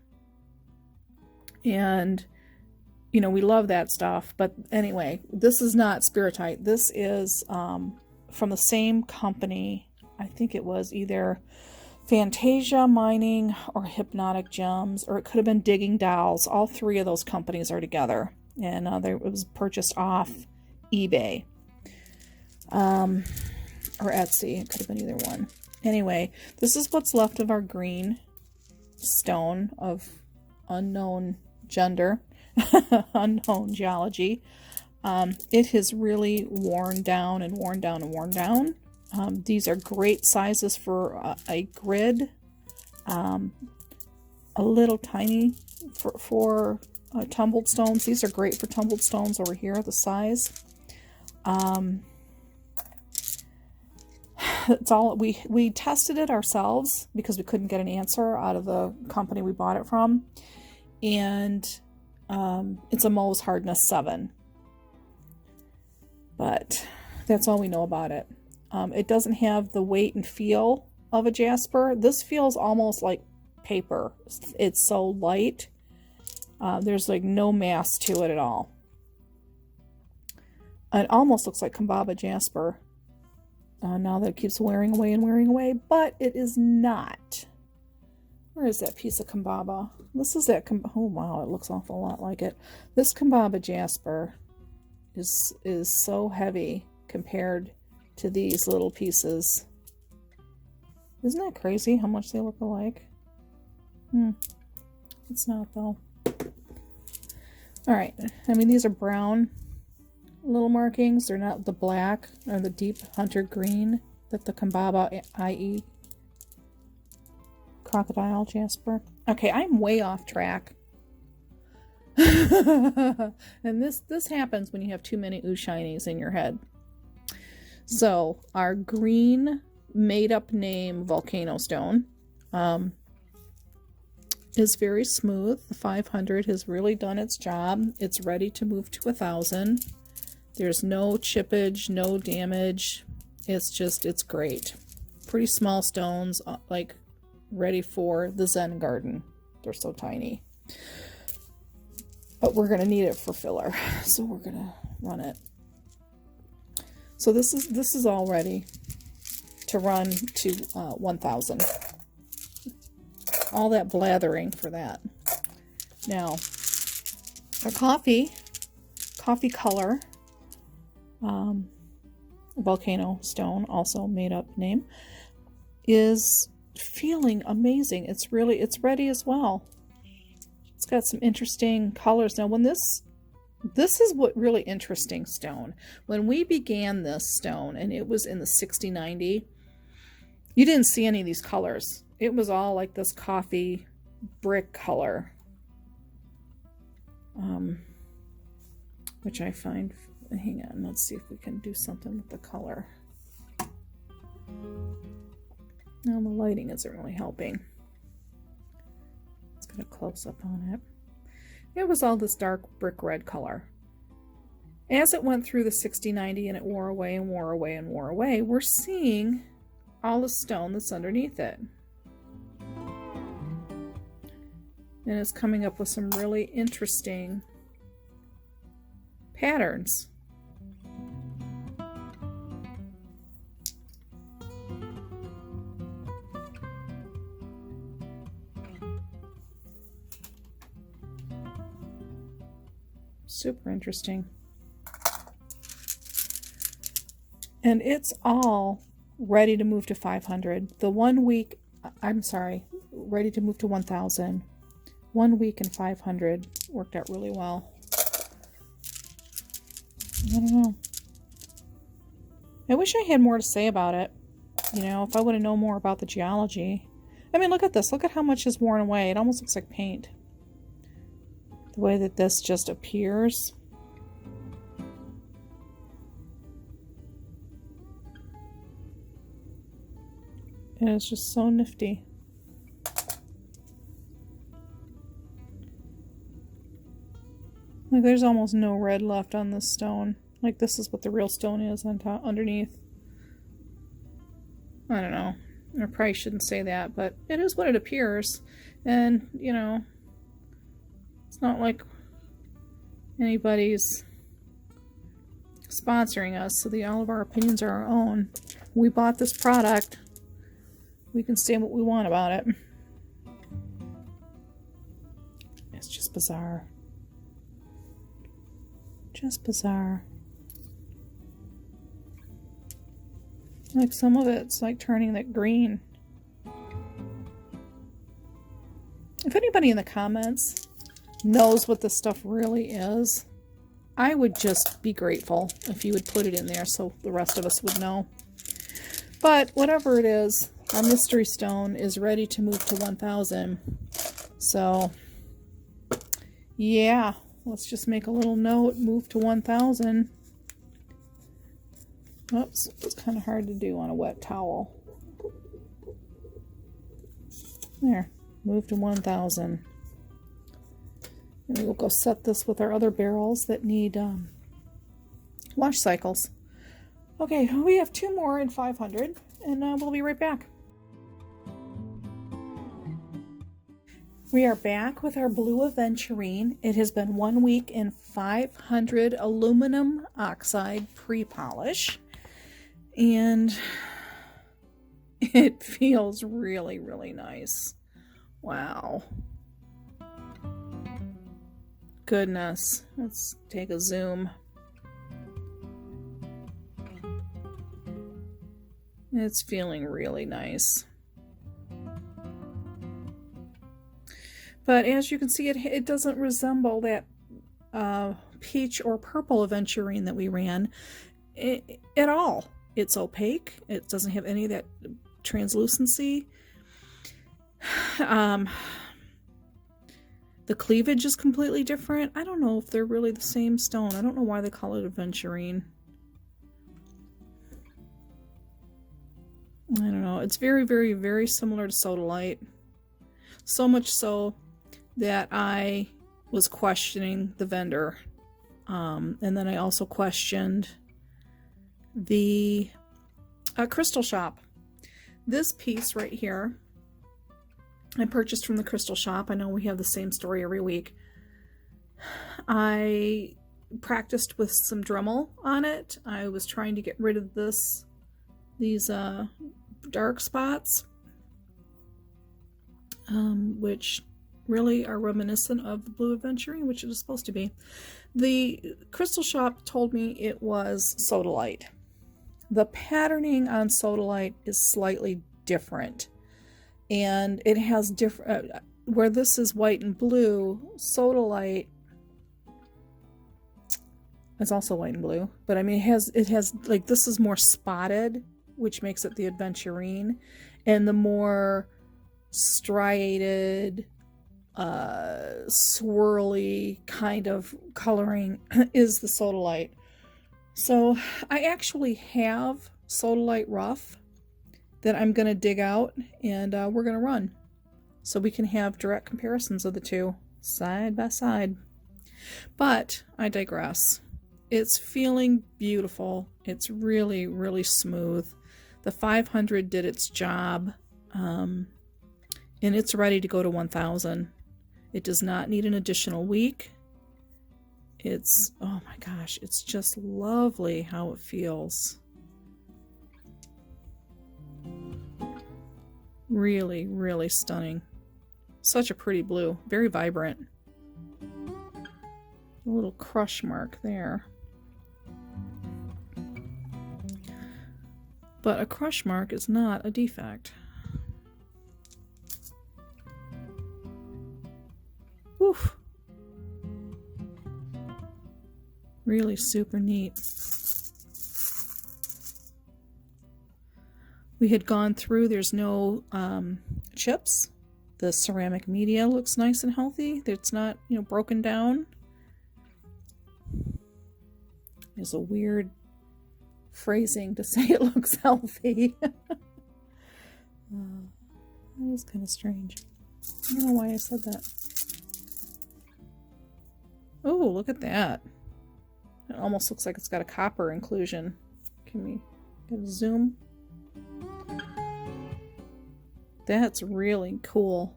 A: And, you know, we love that stuff. But anyway, this is not Spiritite. This is from the same company. I think it was either Fantasia Mining or Hypnotic Gems, or it could have been Digging Dolls. All three of those companies are together. And it was purchased off eBay. Or Etsy. It could have been either one. Anyway, this is what's left of our green stone of unknown gender, unknown geology. It has really worn down and worn down and worn down. These are great sizes for a grid. A little tiny for tumbled stones. These are great for tumbled stones over here, the size. It's all we tested it ourselves because we couldn't get an answer out of the company we bought it from, and it's a MOHS Hardness 7, but that's all we know about it. It doesn't have the weight and feel of a Jasper. This feels almost like paper. It's so light. There's like no mass to it at all. It almost looks like Kambaba Jasper. Now that it keeps wearing away, but it is not. Where is that piece of Kambaba? This is that, oh wow, it looks an awful lot like it. This Kambaba Jasper is so heavy compared to these little pieces. Isn't that crazy how much they look alike? It's not though. Alright, I mean these are brown little markings. They're not the black or the deep hunter green that the Kambaba, i.e. crocodile Jasper. Okay, I'm way off track. And this happens when you have too many ooh shinies in your head. So our green made up name Volcano Stone is very smooth. The 500 has really done its job. It's ready to move to 1,000. There's no chippage, no damage. It's great. Pretty small stones, like ready for the Zen garden. They're so tiny. But we're going to need it for filler, so we're going to run it. So this is all ready to run to 1,000. All that blathering for that. Now, our coffee color, Volcano Stone, also made up name, is feeling amazing. It's ready as well. It's got some interesting colors. Now when this is what really interesting stone. When we began this stone, and it was in the 6090, you didn't see any of these colors. It was all like this coffee brick color. Which I find, hang on, let's see if we can do something with the color. Now the lighting isn't really helping. Let's get a close up on it. It was all this dark brick red color. As it went through the 6090 and it wore away and wore away and wore away, we're seeing all the stone that's underneath it. And it's coming up with some really interesting patterns. Super interesting. And it's all ready to move to 500. The 1 week, I'm sorry, ready to move to 1,000. 1 week and 500 worked out really well. I don't know. I wish I had more to say about it. You know, if I would have known more about the geology. I mean, look at this. Look at how much is worn away. It almost looks like paint. The way that this just appears. And it's just so nifty. Like there's almost no red left on this stone. Like this is what the real stone is on top, underneath. I don't know. I probably shouldn't say that, but it is what it appears. And, you know, it's not like anybody's sponsoring us, so all of our opinions are our own. We bought this product. We can say what we want about it. It's just bizarre. Just bizarre. Like some of it's like turning that green. If anybody in the comments knows what this stuff really is, I would just be grateful if you would put it in there so the rest of us would know. But whatever it is, our mystery stone is ready to move to 1,000. So, yeah, let's just make a little note, move to 1,000. Oops, it's kind of hard to do on a wet towel. There, move to 1,000. And we'll go set this with our other barrels that need wash cycles. Okay, we have 2 more in 500, and we'll be right back. We are back with our blue Aventurine. It has been 1 week in 500 aluminum oxide pre-polish. And it feels really, really nice. Wow. Goodness. Let's take a zoom. It's feeling really nice. But as you can see, it doesn't resemble that peach or purple Aventurine that we ran at all. It's opaque. It doesn't have any of that translucency. The cleavage is completely different. I don't know if they're really the same stone. I don't know why they call it Aventurine. I don't know. It's very, very, very similar to Sodalite. So much so that I was questioning the vendor. And then I also questioned the crystal shop. This piece right here, I purchased from the crystal shop. I know we have the same story every week. I practiced with some Dremel on it. I was trying to get rid of these dark spots, which really are reminiscent of the blue Aventurine, which it is supposed to be. The crystal shop told me it was Sodalite. The patterning on Sodalite is slightly different, and it has different, where this is white and blue, Sodalite is also white and blue, but I mean it has like, this is more spotted, which makes it the Aventurine, and the more striated, swirly kind of coloring is the Sodalite. So I actually have Sodalite rough that I'm going to dig out, and we're going to run, so we can have direct comparisons of the two side by side. But I digress. It's feeling beautiful. It's really, really smooth. The 500 did its job, and it's ready to go to 1000. It does not need an additional week. It's, oh my gosh, it's just lovely how it feels. Really, really stunning. Such a pretty blue, very vibrant. A little crush mark there. But a crush mark is not a defect. Oof. Really super neat. We had gone through, there's no chips. The ceramic media looks nice and healthy. It's not, you know, broken down. There's a weird phrasing to say it looks healthy. That was kind of strange. I don't know why I said that. Oh, look at that. It almost looks like it's got a copper inclusion. Can we get a zoom? That's really cool.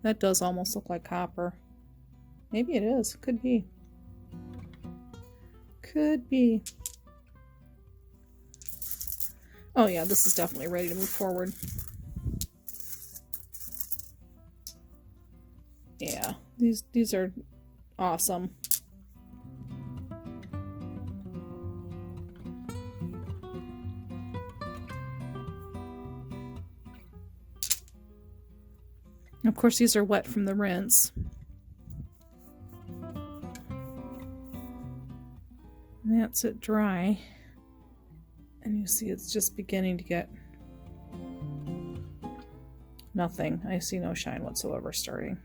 A: That does almost look like copper. Maybe it is. Could be. Could be. Oh yeah, this is definitely ready to move forward. Yeah, these are awesome. Of course, these are wet from the rinse. And that's it dry. And you see it's just beginning to get nothing. I see no shine whatsoever starting.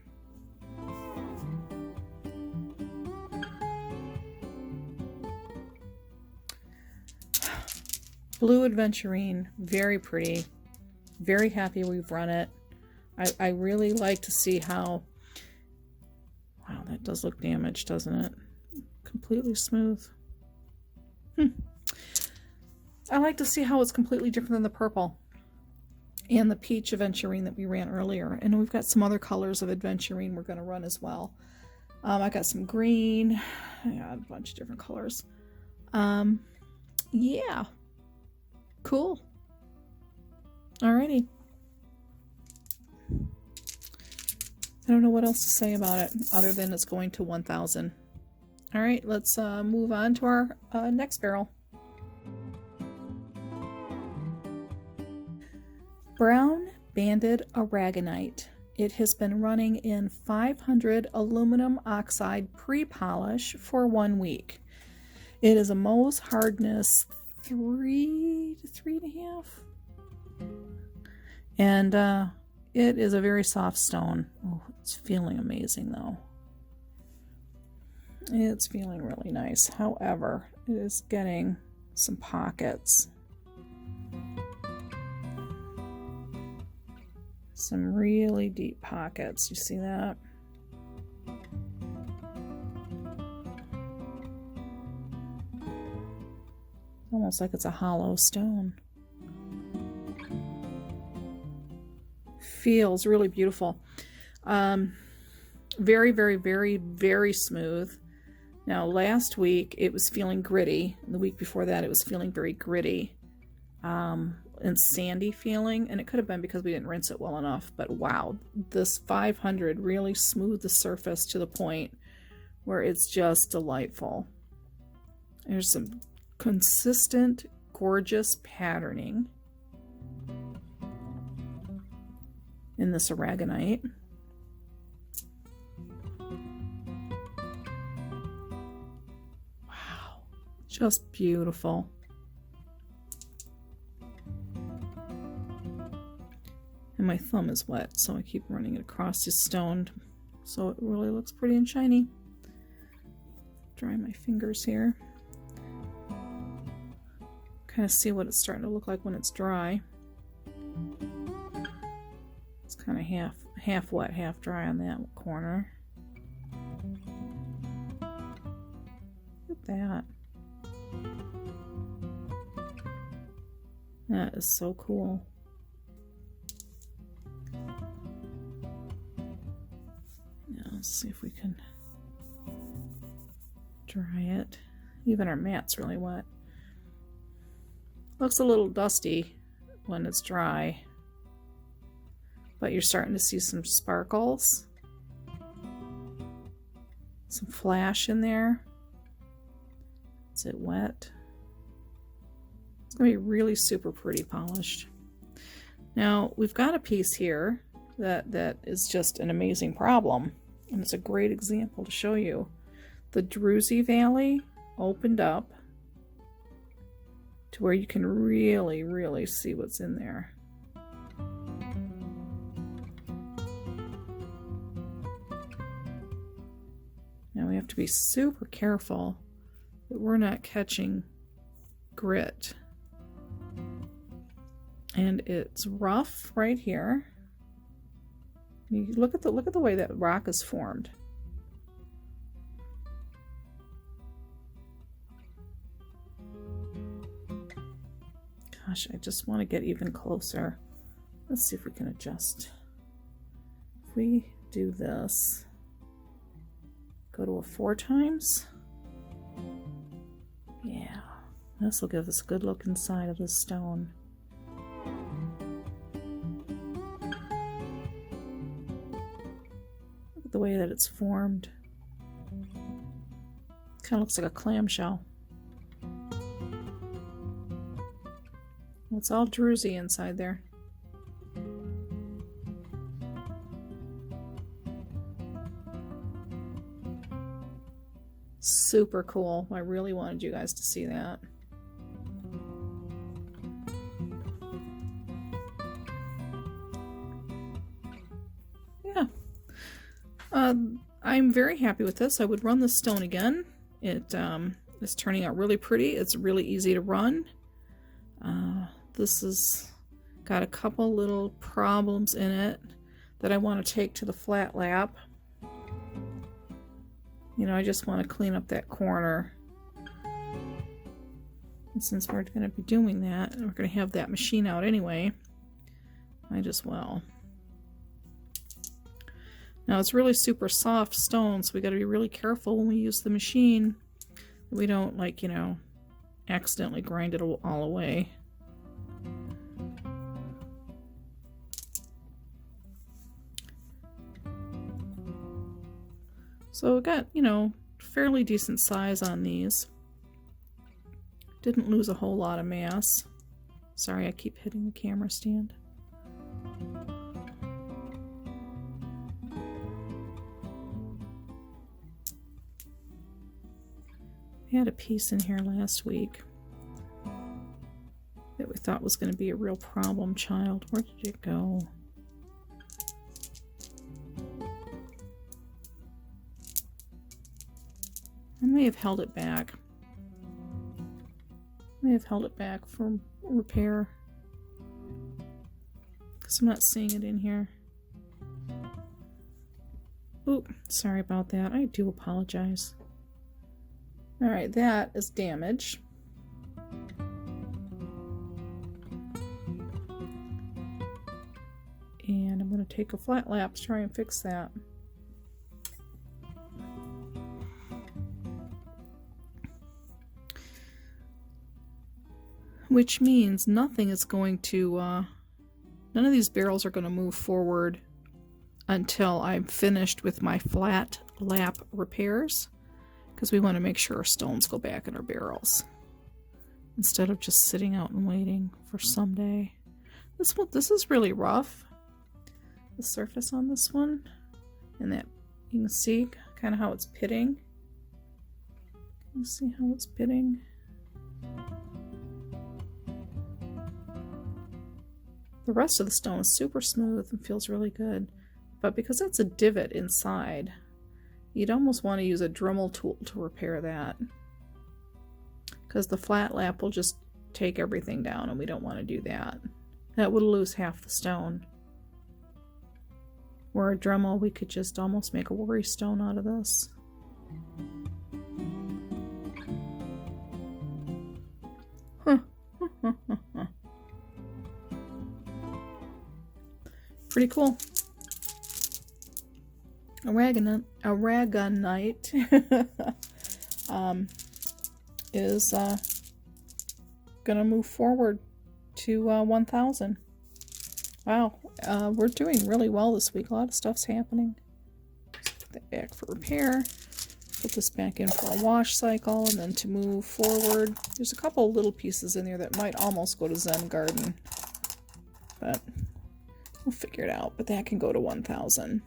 A: Blue Aventurine, very pretty. Very happy we've run it. I really like to see how... Wow, that does look damaged, doesn't it? Completely smooth. I like to see how it's completely different than the purple and the peach Aventurine that we ran earlier. And we've got some other colors of Aventurine we're going to run as well. I got some green. I got a bunch of different colors. Yeah. Cool. Alrighty. I don't know what else to say about it other than it's going to 1000. Alright, let's move on to our next barrel. Brown Banded Aragonite. It has been running in 500 aluminum oxide pre-polish for 1 week. It is a MOHS hardness 3 to 3.5. And it is a very soft stone. Oh, it's feeling amazing though. It's feeling really nice. However, it is getting some pockets. Some really deep pockets. You see that? Almost like it's a hollow stone. Feels really beautiful. Very, very, very, very smooth. Now, last week it was feeling gritty. The week before that it was feeling very gritty and sandy feeling. And it could have been because we didn't rinse it well enough. But wow, this 500 really smoothed the surface to the point where it's just delightful. There's some consistent, gorgeous patterning in this Aragonite. Wow, just beautiful. And my thumb is wet, so I keep running it across this stone so it really looks pretty and shiny. Dry my fingers here. Kind of see what it's starting to look like when it's dry. It's kind of half wet, half dry on that corner. Look at that. That is so cool. Now let's see if we can dry it. Even our mat's really wet. Looks a little dusty when it's dry, but you're starting to see some sparkles, some flash in there. Is it wet? It's going to be really super pretty polished. Now, we've got a piece here that is just an amazing problem, and it's a great example to show you. The Druzy Valley opened up to where you can really, really see what's in there. Now we have to be super careful that we're not catching grit. And it's rough right here. You look at the way that rock is formed. Gosh, I just want to get even closer. Let's see if we can adjust. If we do this, go to a 4 times. Yeah, this will give us a good look inside of the stone. Look at the way that it's formed. Kind of looks like a clamshell. It's all druzy inside there. Super cool. I really wanted you guys to see that. Yeah. I'm very happy with this. I would run the stone again. It is turning out really pretty. It's really easy to run. This has got a couple little problems in it that I want to take to the flat lap. You know, I just want to clean up that corner. And since we're going to be doing that, and we're going to have that machine out anyway, might as well. Now it's really super soft stone, so we got to be really careful when we use the machine. We don't, like, you know, accidentally grind it all away. So we got, you know, fairly decent size on these. Didn't lose a whole lot of mass. Sorry, I keep hitting the camera stand. We had a piece in here last week that we thought was going to be a real problem child. Where did it go? I may have held it back. May have held it back for repair. Because I'm not seeing it in here. Oop, sorry about that. I do apologize. Alright, that is damage. And I'm going to take a flat lap to try and fix that. Which means nothing is going to, none of these barrels are going to move forward until I'm finished with my flat lap repairs. Because we want to make sure our stones go back in our barrels. Instead of just sitting out and waiting for someday. This is really rough. The surface on this one. And that, you can see kind of how it's pitting. Can you see how it's pitting? The rest of the stone is super smooth and feels really good. But because that's a divot inside, you'd almost want to use a Dremel tool to repair that. Because the flat lap will just take everything down and we don't want to do that. That would lose half the stone. Where a Dremel, we could just almost make a worry stone out of this. Pretty cool. Aragonite is gonna move forward to 1,000. Wow, we're doing really well this week. A lot of stuff's happening. Let's put that back for repair. Put this back in for a wash cycle, and then to move forward. There's a couple of little pieces in there that might almost go to Zen Garden, but we'll figure it out. But that can go to 1,000.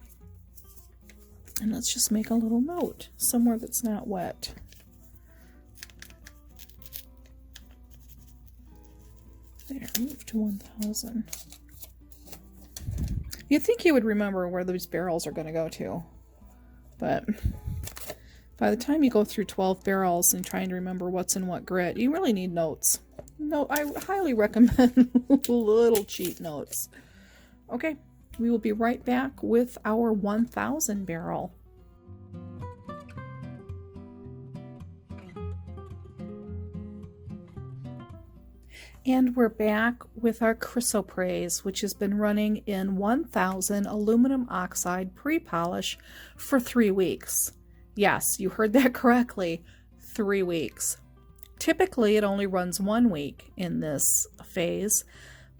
A: And let's just make a little note somewhere that's not wet. There, move to 1,000. You'd think you would remember where these barrels are going to go to, but by the time you go through 12 barrels and trying to remember what's in what grit, you really need notes. No, I highly recommend little cheat notes. Okay, we will be right back with our 1,000 barrel. And we're back with our Chrysoprase, which has been running in 1,000 aluminum oxide pre-polish for 3 weeks. Yes, you heard that correctly, 3 weeks. Typically, it only runs 1 week in this phase,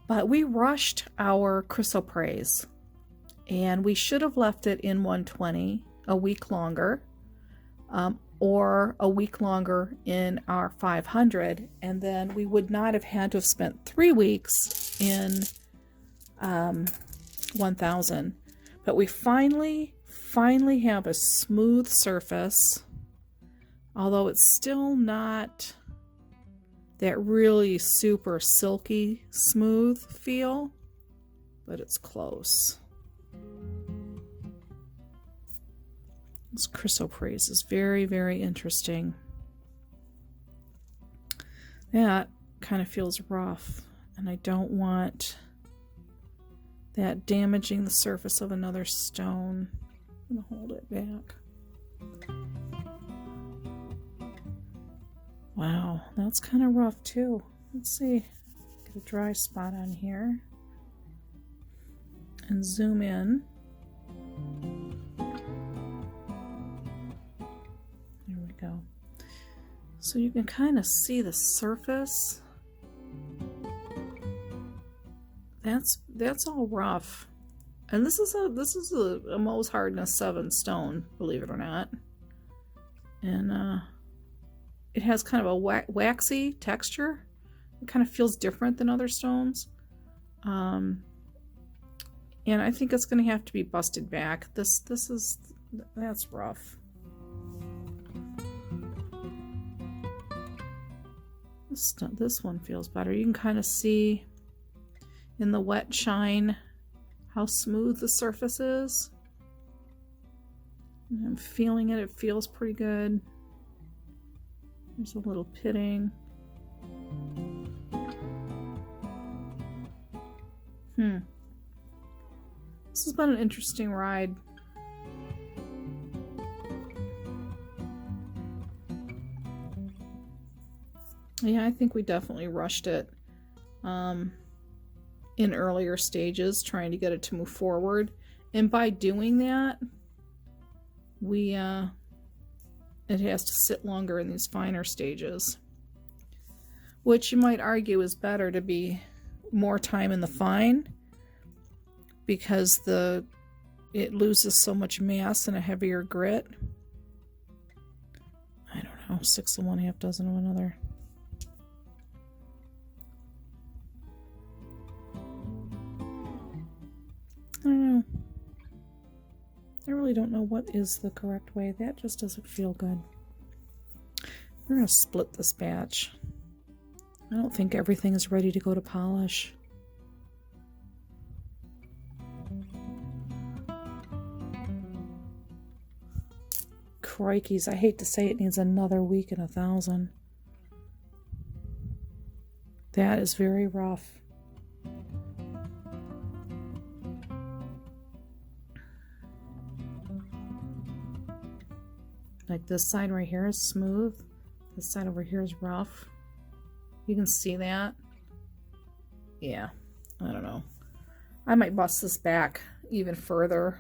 A: but we rushed our Chrysoprase, and we should have left it in 120 a week longer, or a week longer in our 500, and then we would not have had to have spent 3 weeks in 1,000. But we finally have a smooth surface, although it's still not that really super silky smooth feel, but it's close. This Chrysoprase is very, very interesting. That kind of feels rough, and I don't want that damaging the surface of another stone. I'm going to hold it back. Wow, that's kind of rough too. Let's see. Get a dry spot on here. And zoom in. There we go. So you can kind of see the surface. That's all rough. And this is a MOHS Hardness 7 stone, believe it or not. And it has kind of a waxy texture. It kind of feels different than other stones. And I think it's going to have to be busted back. That's rough. This one feels better. You can kind of see in the wet shine how smooth the surface is. And I'm feeling it. It feels pretty good. There's a little pitting. This has been an interesting ride. Yeah, I think we definitely rushed it in earlier stages, trying to get it to move forward. And by doing that, it has to sit longer in these finer stages. Which you might argue is better to be more time in the fine, because it loses so much mass in a heavier grit. I don't know, 6 of one, half dozen of another. I don't know. I really don't know what is the correct way. That just doesn't feel good. We're going to split this batch. I don't think everything is ready to go to polish. Crikeys, I hate to say it needs another week and 1,000. That is very rough. Like this side right here is smooth. This side over here is rough. You can see that. Yeah, I don't know. I might bust this back even further.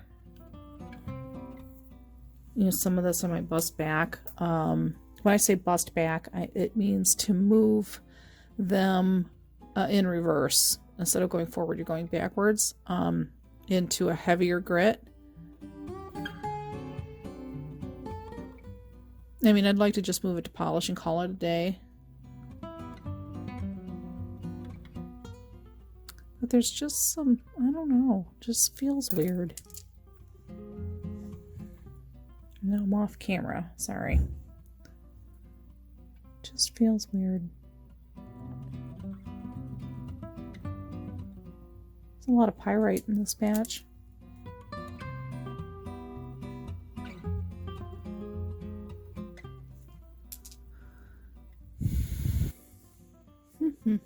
A: You know, some of this I might bust back. When I say bust back, it means to move them in reverse. Instead of going forward, you're going backwards into a heavier grit. I mean, I'd like to just move it to polish and call it a day. But there's just some, I don't know, just feels weird. No, I'm off camera, sorry. Just feels weird. There's a lot of pyrite in this batch. I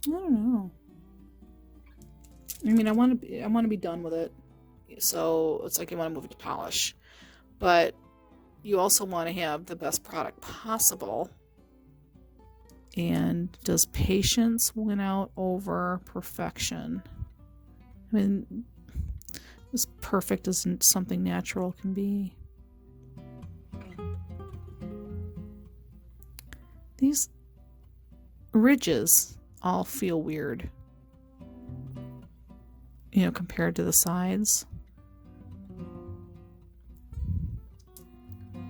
A: don't know. I mean, I want to be done with it. So it's like you want to move it to polish, but you also want to have the best product possible. And does patience win out over perfection? I mean, as perfect as something natural can be. These ridges all feel weird, you know, compared to the sides. I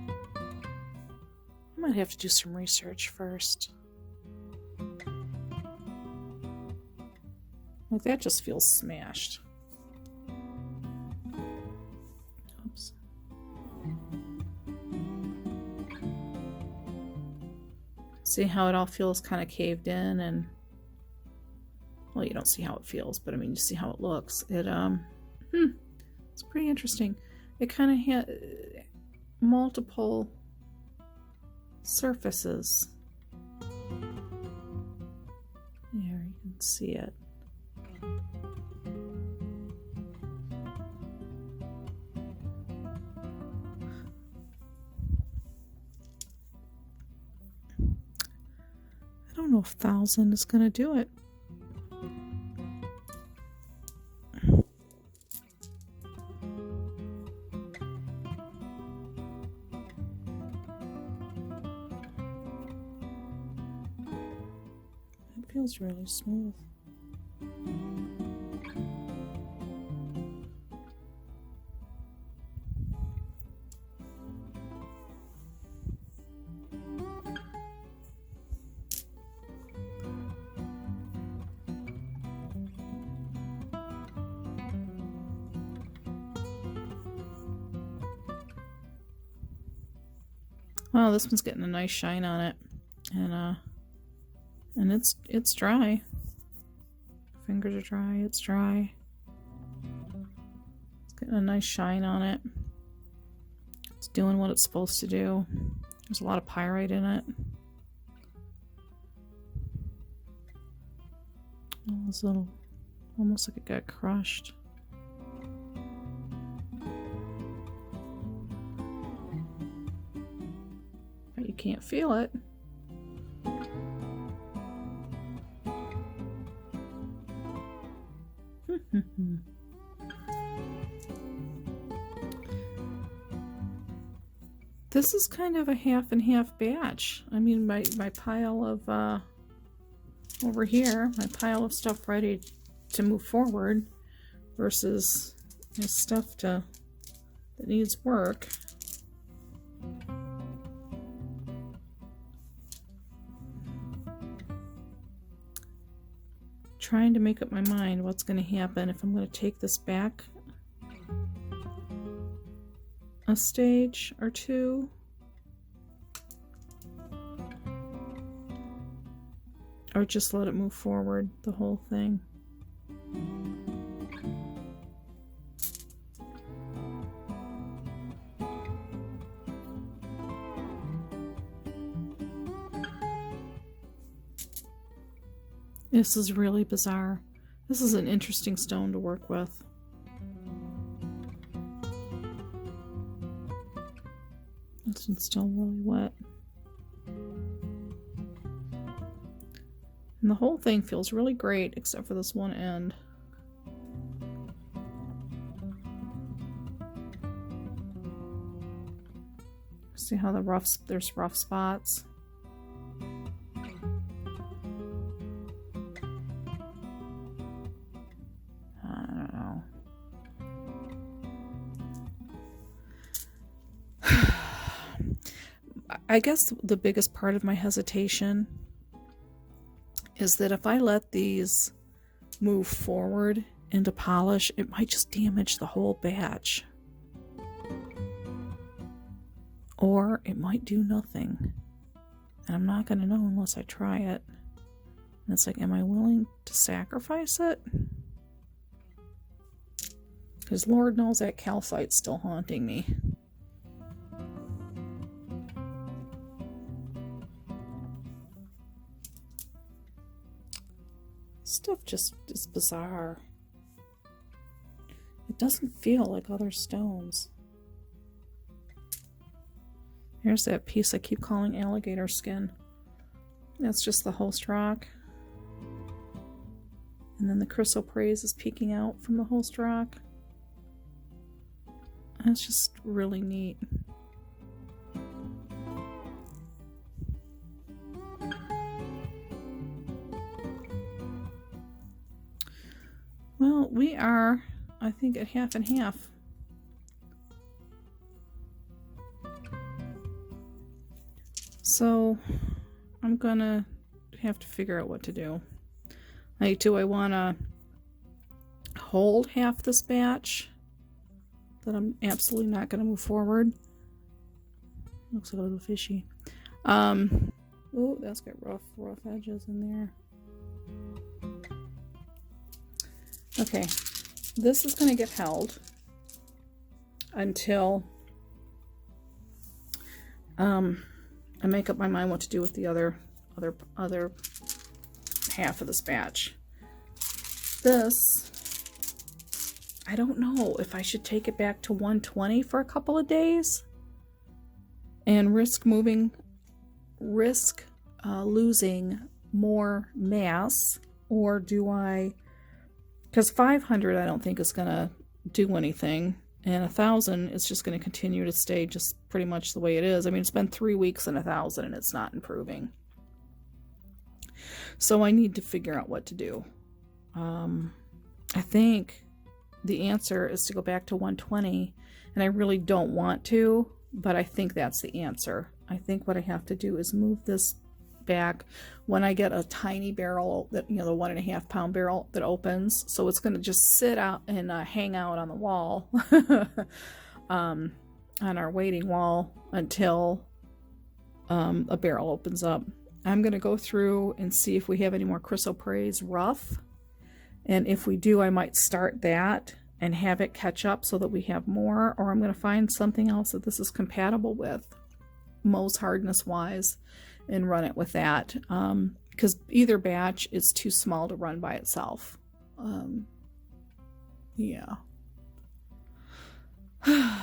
A: might have to do some research first. Like, that just feels smashed. Oops. See how it all feels kind of caved in, and well, you don't see how it feels, but I mean, you see how it looks. It's pretty interesting. It kind of had multiple surfaces. There, you can see it. I don't know if 1,000 is going to do it. It feels really smooth. Wow, this one's getting a nice shine on it. And it's dry. Fingers are dry, it's dry. It's getting a nice shine on it. It's doing what it's supposed to do. There's a lot of pyrite in it. Oh, this little, almost like it got crushed. But you can't feel it. This is kind of a half and half batch. I mean, my pile of, over here, my pile of stuff ready to move forward versus my stuff that needs work. Trying to make up my mind what's going to happen if I'm going to take this back a stage or two. Or just let it move forward, the whole thing. This is really bizarre. This is an interesting stone to work with. This one's still really wet. And the whole thing feels really great except for this one end. See how there's rough spots? I don't know. I guess the biggest part of my hesitation is that if I let these move forward into polish, it might just damage the whole batch. Or it might do nothing. And I'm not going to know unless I try it. And it's like, am I willing to sacrifice it? Because Lord knows that calcite's still haunting me. Stuff just is bizarre. It doesn't feel like other stones. Here's that piece I keep calling alligator skin. That's just the host rock. And then the Chrysoprase is peeking out from the host rock. That's just really neat. Well, we are, I think, at half and half. So, I'm gonna have to figure out what to do. Like, do I want to hold half this batch that I'm absolutely not going to move forward? Looks a little fishy. Oh, that's got rough edges in there. Okay, this is going to get held until I make up my mind what to do with the other half of this batch. This, I don't know if I should take it back to 120 for a couple of days and risk losing more mass, or do I? Because 500 I don't think is gonna do anything, and 1,000 is just gonna continue to stay just pretty much the way it is. I mean, it's been 3 weeks and 1,000 and it's not improving. So I need to figure out what to do. I think the answer is to go back to 120, and I really don't want to, but I think that's the answer. I think what I have to do is move this back when I get a tiny barrel, that, you know, the 1.5 pound barrel that opens, so it's going to just sit out and hang out on the wall on our waiting wall until a barrel opens up. I'm going to go through and see if we have any more Chrysoprase rough. And if we do, I might start that and have it catch up so that we have more. Or I'm going to find something else that this is compatible with, MOHS hardness wise, and run it with that. Because either batch is too small to run by itself. Yeah. I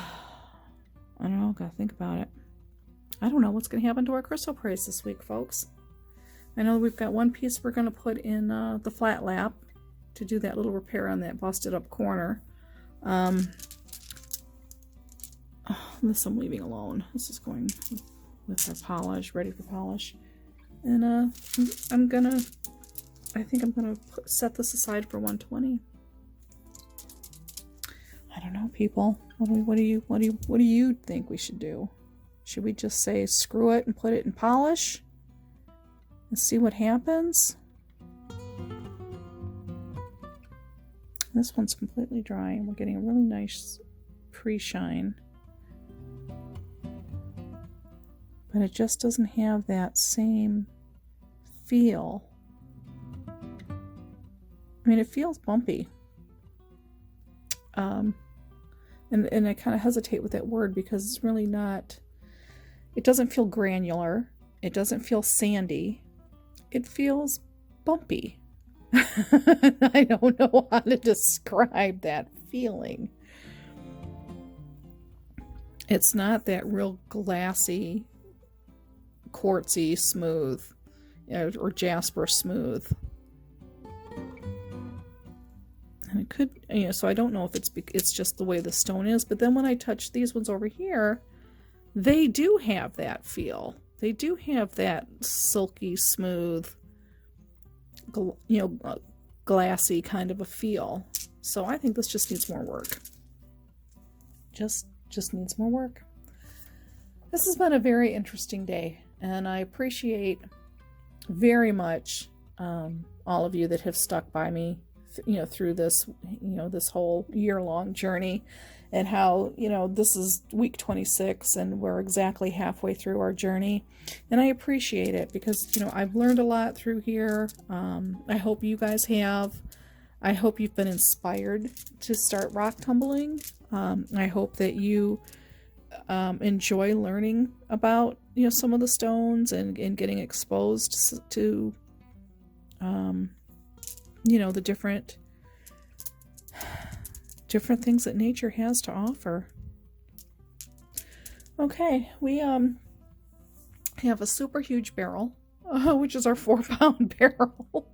A: don't know. Gotta think about it. I don't know what's going to happen to our Chrysoprase this week, folks. I know we've got one piece we're going to put in the flat lap to do that little repair on that busted up corner. This I'm leaving alone. This is going with our polish, ready for polish. And I think I'm gonna set this aside for 120. I don't know, people. What do you think we should do? Should we just say screw it and put it in polish and see what happens? This one's completely dry and we're getting a really nice pre-shine. But it just doesn't have that same feel. I mean, it feels bumpy. And I kind of hesitate with that word because it's really not, it doesn't feel granular. It doesn't feel sandy. It feels bumpy. I don't know how to describe that feeling. It's not that real glassy, quartzy smooth, or Jasper smooth. And it could, so I don't know if it's just the way the stone is, but then when I touch these ones over here, they do have that feel. They do have that silky, smooth, glassy kind of a feel. So I think this just needs more work. Just needs more work. This has been a very interesting day, and I appreciate very much all of you that have stuck by me, through this, this whole year-long journey, and how, this is week 26 and we're exactly halfway through our journey. And I appreciate it because, I've learned a lot through here. I hope you guys have. I hope you've been inspired to start rock tumbling. I hope that you enjoy learning about, some of the stones and getting exposed to, the different things that nature has to offer. Okay, we have a super huge barrel, which is our 4-pound barrel.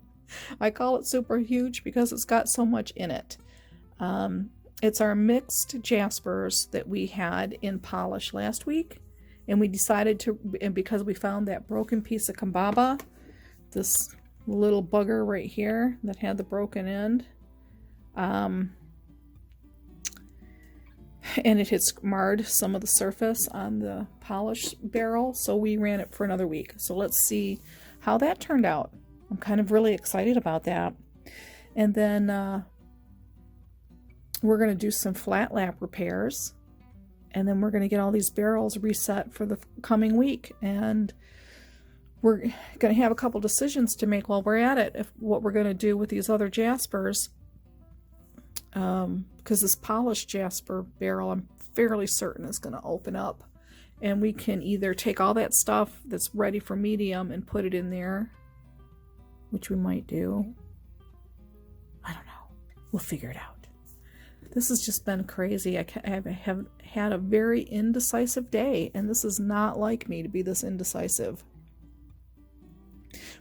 A: I call it super huge because it's got so much in it. It's our mixed Jaspers that we had in polish last week, and we decided to, and because we found that broken piece of Kambaba, this little bugger right here that had the broken end, and it had marred some of the surface on the polish barrel, so we ran it for another week. So let's see how that turned out. I'm kind of really excited about that. And then we're going to do some flat lap repairs, and then we're going to get all these barrels reset for the coming week. And we're going to have a couple decisions to make while we're at it, if what we're going to do with these other Jaspers. Because this polished Jasper barrel, I'm fairly certain is going to open up, and we can either take all that stuff that's ready for medium and put it in there, which we might do. I don't know. We'll figure it out. This has just been crazy. I have had a very indecisive day, and this is not like me to be this indecisive.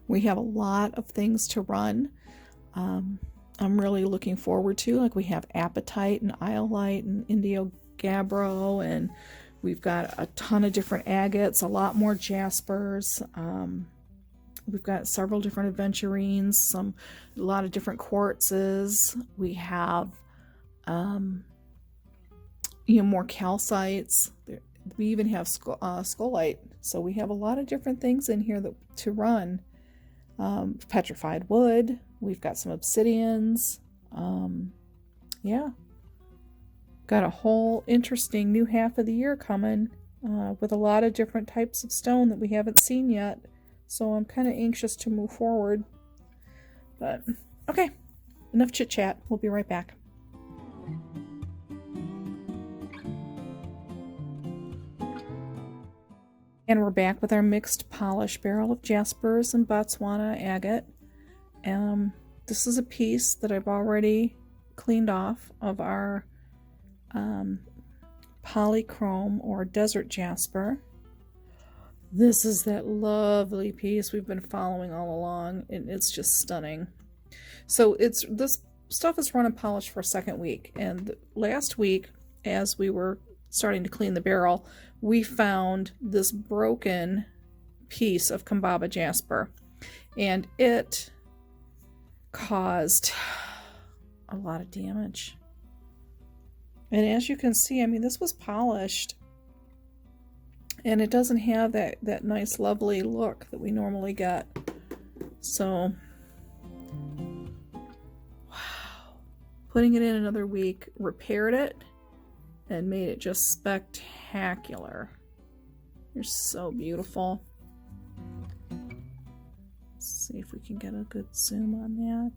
A: We have a lot of things to run. I'm really looking forward to, like we have Apatite and Iolite and Indio Gabbro, and we've got a ton of different agates, a lot more Jaspers. We've got several different Aventurines, a lot of different quartzes. We have, more calcites. We even have scolite. So we have a lot of different things in here to run. Petrified wood. We've got some obsidians. Yeah. Got a whole interesting new half of the year coming. with a lot of different types of stone that we haven't seen yet. So I'm kind of anxious to move forward. But, okay, enough chit chat. We'll be right back. And we're back with our mixed polish barrel of Jaspers and Botswana agate. This is a piece that I've already cleaned off of our polychrome or desert jasper. This is that lovely piece we've been following all along, and it's just stunning. So this stuff is run and polished for a second week, and last week, as we were starting to clean the barrel, we found this broken piece of Kambaba jasper, and it caused a lot of damage. And as you can see, I mean, this was polished, and it doesn't have that nice, lovely look that we normally get. So, wow. Putting it in another week repaired it and made it just spectacular. You're so beautiful. Let's see if we can get a good zoom on that.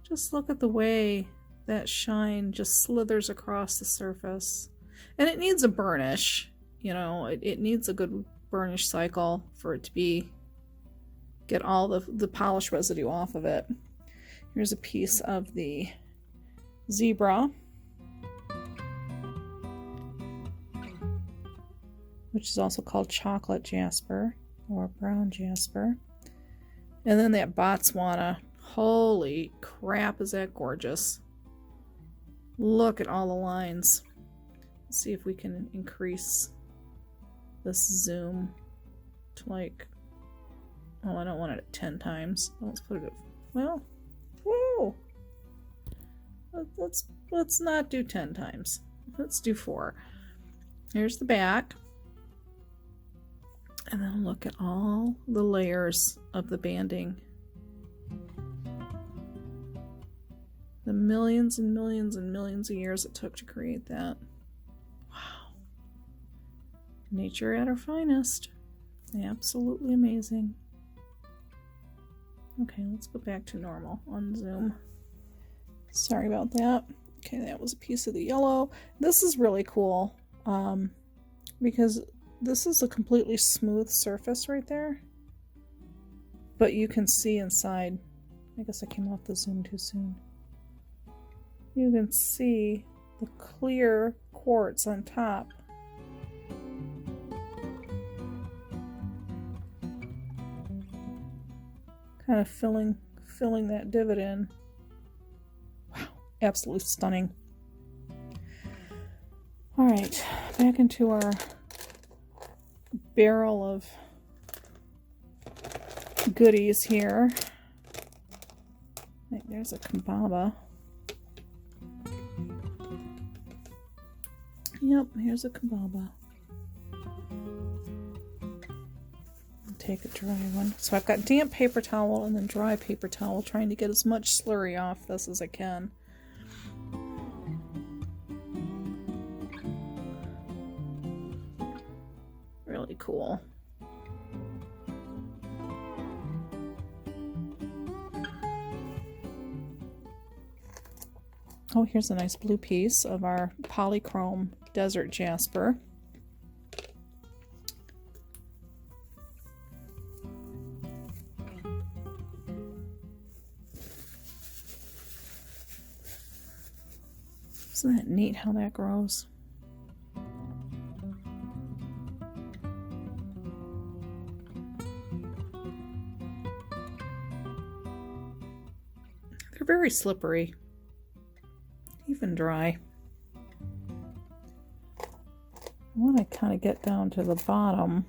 A: Just look at the way that shine just slithers across the surface. And it needs a burnish, you know, it needs a good burnish cycle for it to get all the polish residue off of it. Here's a piece of the zebra, which is also called chocolate jasper or brown jasper. And then that Botswana. Holy crap, is that gorgeous. Look at all the lines. Let's see if we can increase this zoom to like, oh, I don't want it at 10 times. Let's put it at, well, whoa. Let's not do 10 times. Let's do 4. Here's the back. And then look at all the layers of the banding. The millions and millions and millions of years it took to create that. Wow. Nature at her finest. Absolutely amazing. Okay, let's go back to normal on Zoom. Sorry about that. Okay, that was a piece of the yellow. This is really cool because this is a completely smooth surface right there. But you can see inside. I guess I came off the zoom too soon. You can see the clear quartz on top. Kind of filling that divot in. Wow, absolutely stunning. All right, back into our barrel of goodies here. I think there's a Kambaba. Yep, here's a Kambaba. I'll take a dry one. So I've got damp paper towel and then dry paper towel, trying to get as much slurry off this as I can. Really cool. Oh, here's a nice blue piece of our polychrome desert jasper. Isn't that neat how that grows? They're very slippery. Even dry. I want to kind of get down to the bottom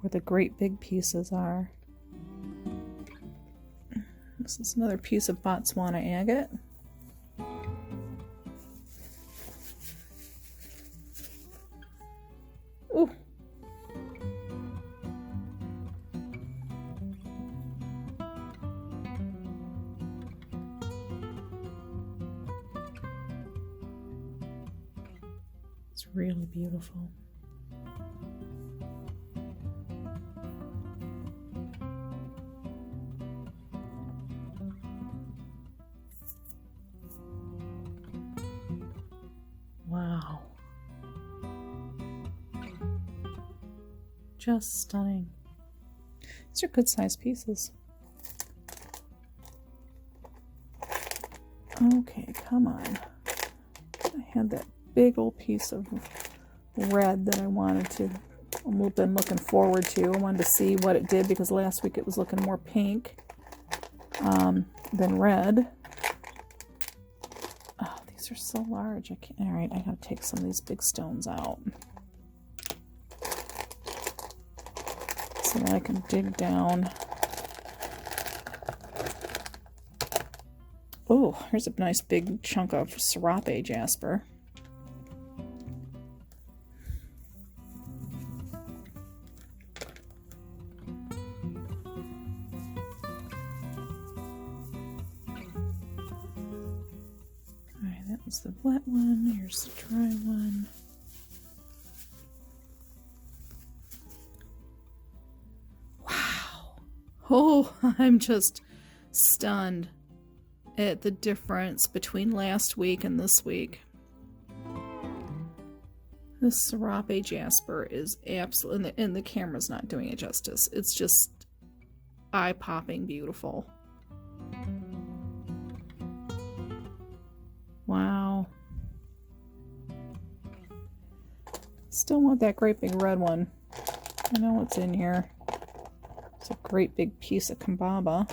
A: where the great big pieces are. This is another piece of Botswana agate. Ooh. It's really beautiful. Wow. Just stunning. These are good sized pieces. Okay, come on. I had that big old piece of red that I wanted to, I've been looking forward to. I wanted to see what it did because last week it was looking more pink than red. Oh, these are so large. I can't. All right, I gotta take some of these big stones out so that I can dig down. Oh, here's a nice big chunk of Serape Jasper. Alright, that was the wet one. Here's the dry one. Wow. Oh, I'm just stunned at the difference between last week and this week. This Serape Jasper is absolutely, and the camera's not doing it justice. It's just eye-popping beautiful. Wow. Still want that great big red one. I know what's in here. It's a great big piece of Kambaba.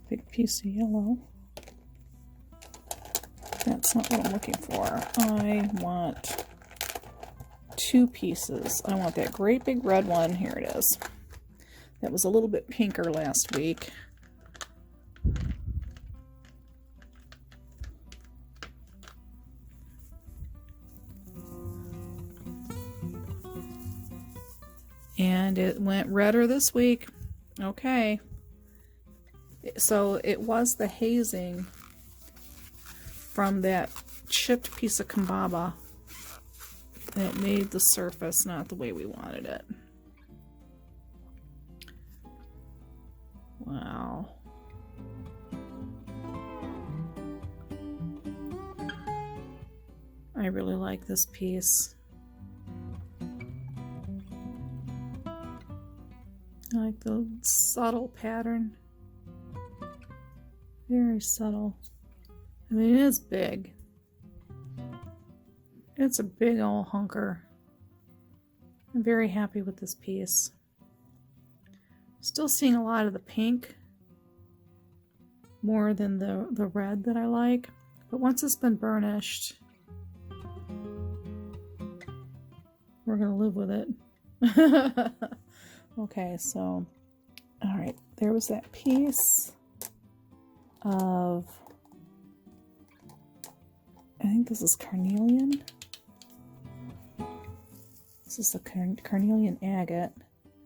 A: Big piece of yellow. That's not what I'm looking for. I want two pieces. I want that great big red one. Here it is. That was a little bit pinker last week. And it went redder this week. Okay. So it was the hazing from that chipped piece of Kambaba that made the surface not the way we wanted it. Wow. I really like this piece. I like the subtle pattern. Very subtle. I mean, it is big. It's a big old hunker. I'm very happy with this piece. Still seeing a lot of the pink more than the red that I like. But once it's been burnished, we're going to live with it. Okay, so, all right, there was that piece of, I think this is carnelian. This is the carnelian agate.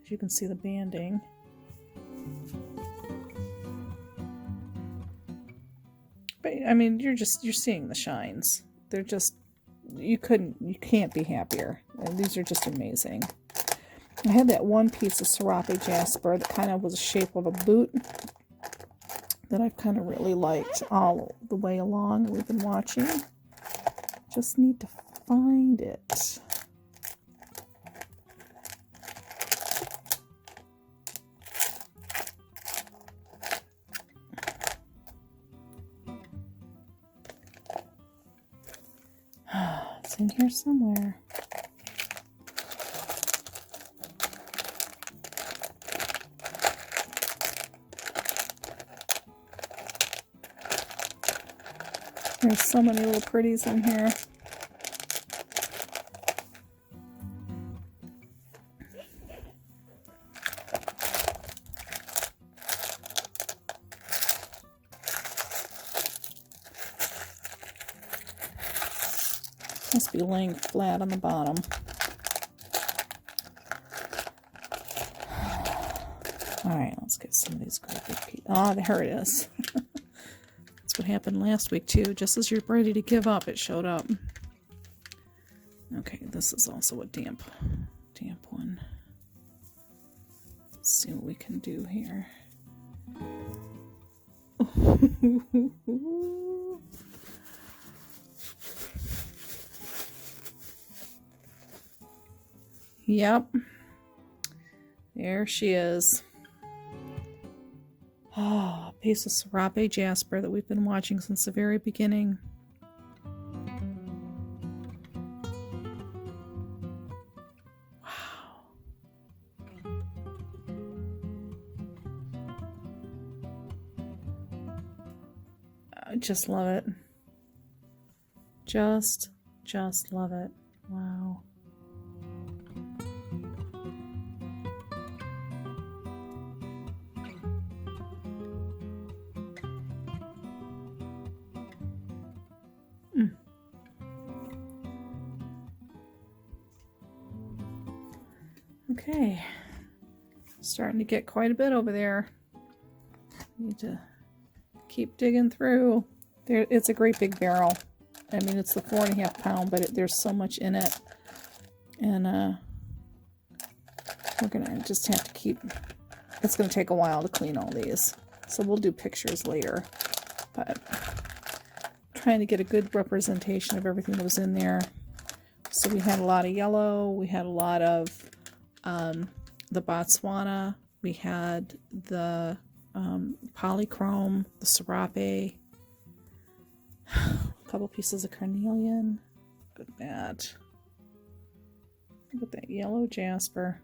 A: As you can see the banding. But I mean, you're seeing the shines. They're just, you can't be happier. And these are just amazing. I had that one piece of Serape Jasper that kind of was the shape of a boot that I've kind of really liked all the way along. We've been watching. Just need to find it. It's in here somewhere. There's so many little pretties in here. Must be laying flat on the bottom. Alright, let's get some of these great big pieces. Ah, there it is. That's what happened last week too. Just as you're ready to give up, it showed up. Okay, this is also a damp one. Let's see what we can do here. Yep. There she is. Oh, a piece of Serape Jasper that we've been watching since the very beginning. Wow. I just love it. Just love it. Wow. Okay, starting to get quite a bit over there. Need to keep digging through. There, it's a great big barrel. I mean, it's the 4.5 pound, but there's so much in it, and we're gonna just have to keep. It's gonna take a while to clean all these, so we'll do pictures later. But trying to get a good representation of everything that was in there. So we had a lot of yellow. We had a lot of the Botswana, we had the polychrome, the Serape, a couple pieces of carnelian. Look at that. Look at that yellow Jasper.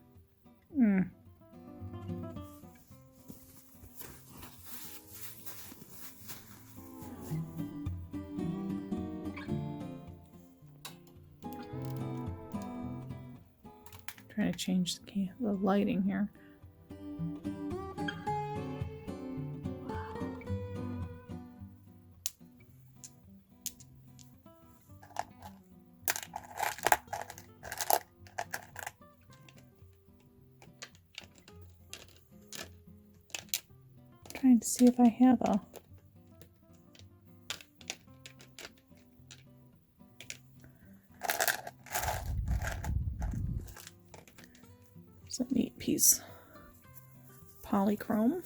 A: Trying to change the lighting here. Trying to see if I have a It's a neat piece. Polychrome.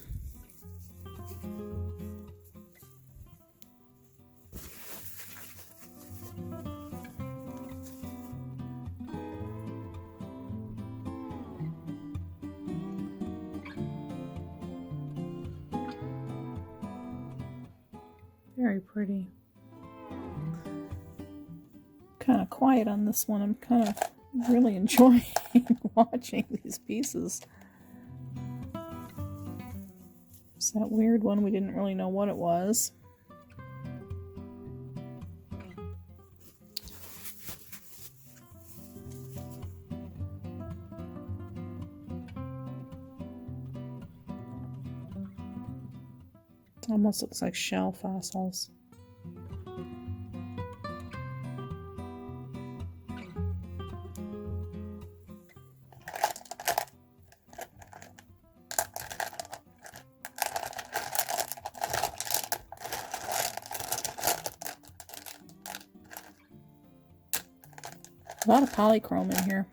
A: Very pretty. Kind of quiet on this one. I'm kind of really enjoying watching these pieces. It's that weird one. We didn't really know what it was. It almost looks like shell fossils. A lot of polychrome in here.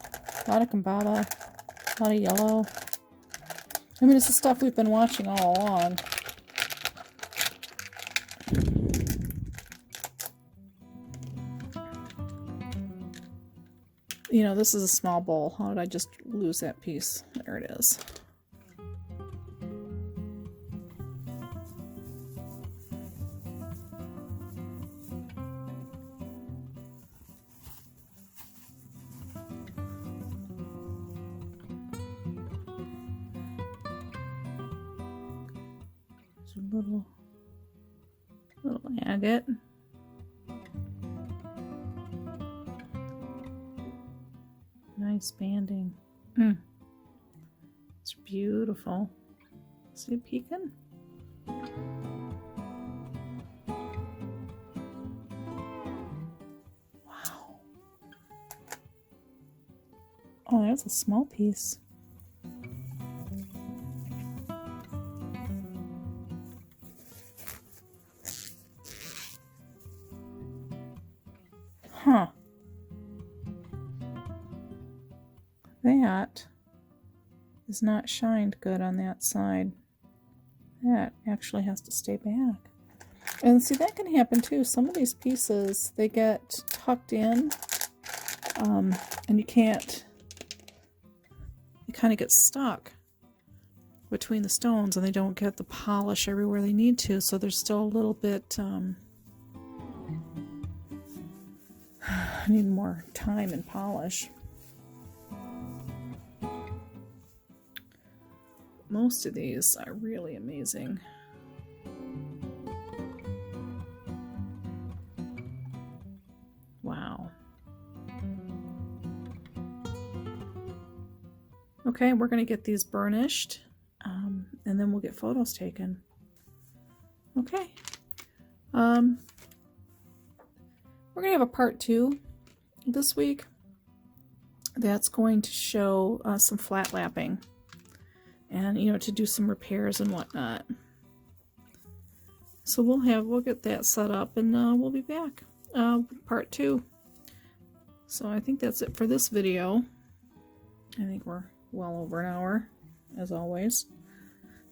A: A lot of Carbide. A lot of yellow. I mean, it's the stuff we've been watching all along. You know, this is a small bowl. How did I just lose that piece? There it is. There's a little agate. nice banding. It's beautiful. See it peeking? Wow. Oh, there's a small piece. Huh. That is not shined good on that side. That actually has to stay back. And see, that can happen too. Some of these pieces, they get tucked in, and you can't, you kind of get stuck between the stones, and they don't get the polish everywhere they need to, so there's still a little bit, need more time and polish. Most of these are really amazing. Wow. Okay, we're going to get these burnished, and then we'll get photos taken. Okay. We're going to have a part 2 this week. That's going to show some flat lapping. And, you know, to do some repairs and whatnot. So we'll get that set up, and we'll be back with part 2. So I think that's it for this video. I think we're well over an hour, as always.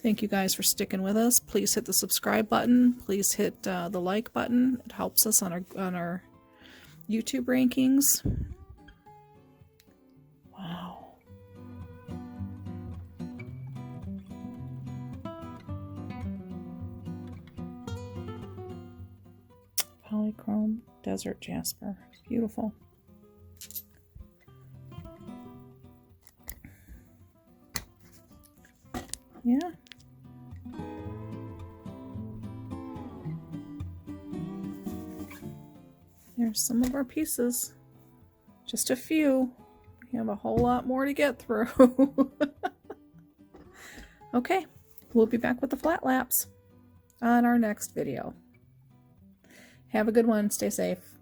A: Thank you guys for sticking with us. Please hit the subscribe button. Please hit the like button. It helps us on our YouTube rankings. Wow. Polychrome Desert Jasper. Beautiful. Yeah. There's some of our pieces. Just a few. We have a whole lot more to get through. Okay. We'll be back with the flat laps on our next video. Have a good one. Stay safe.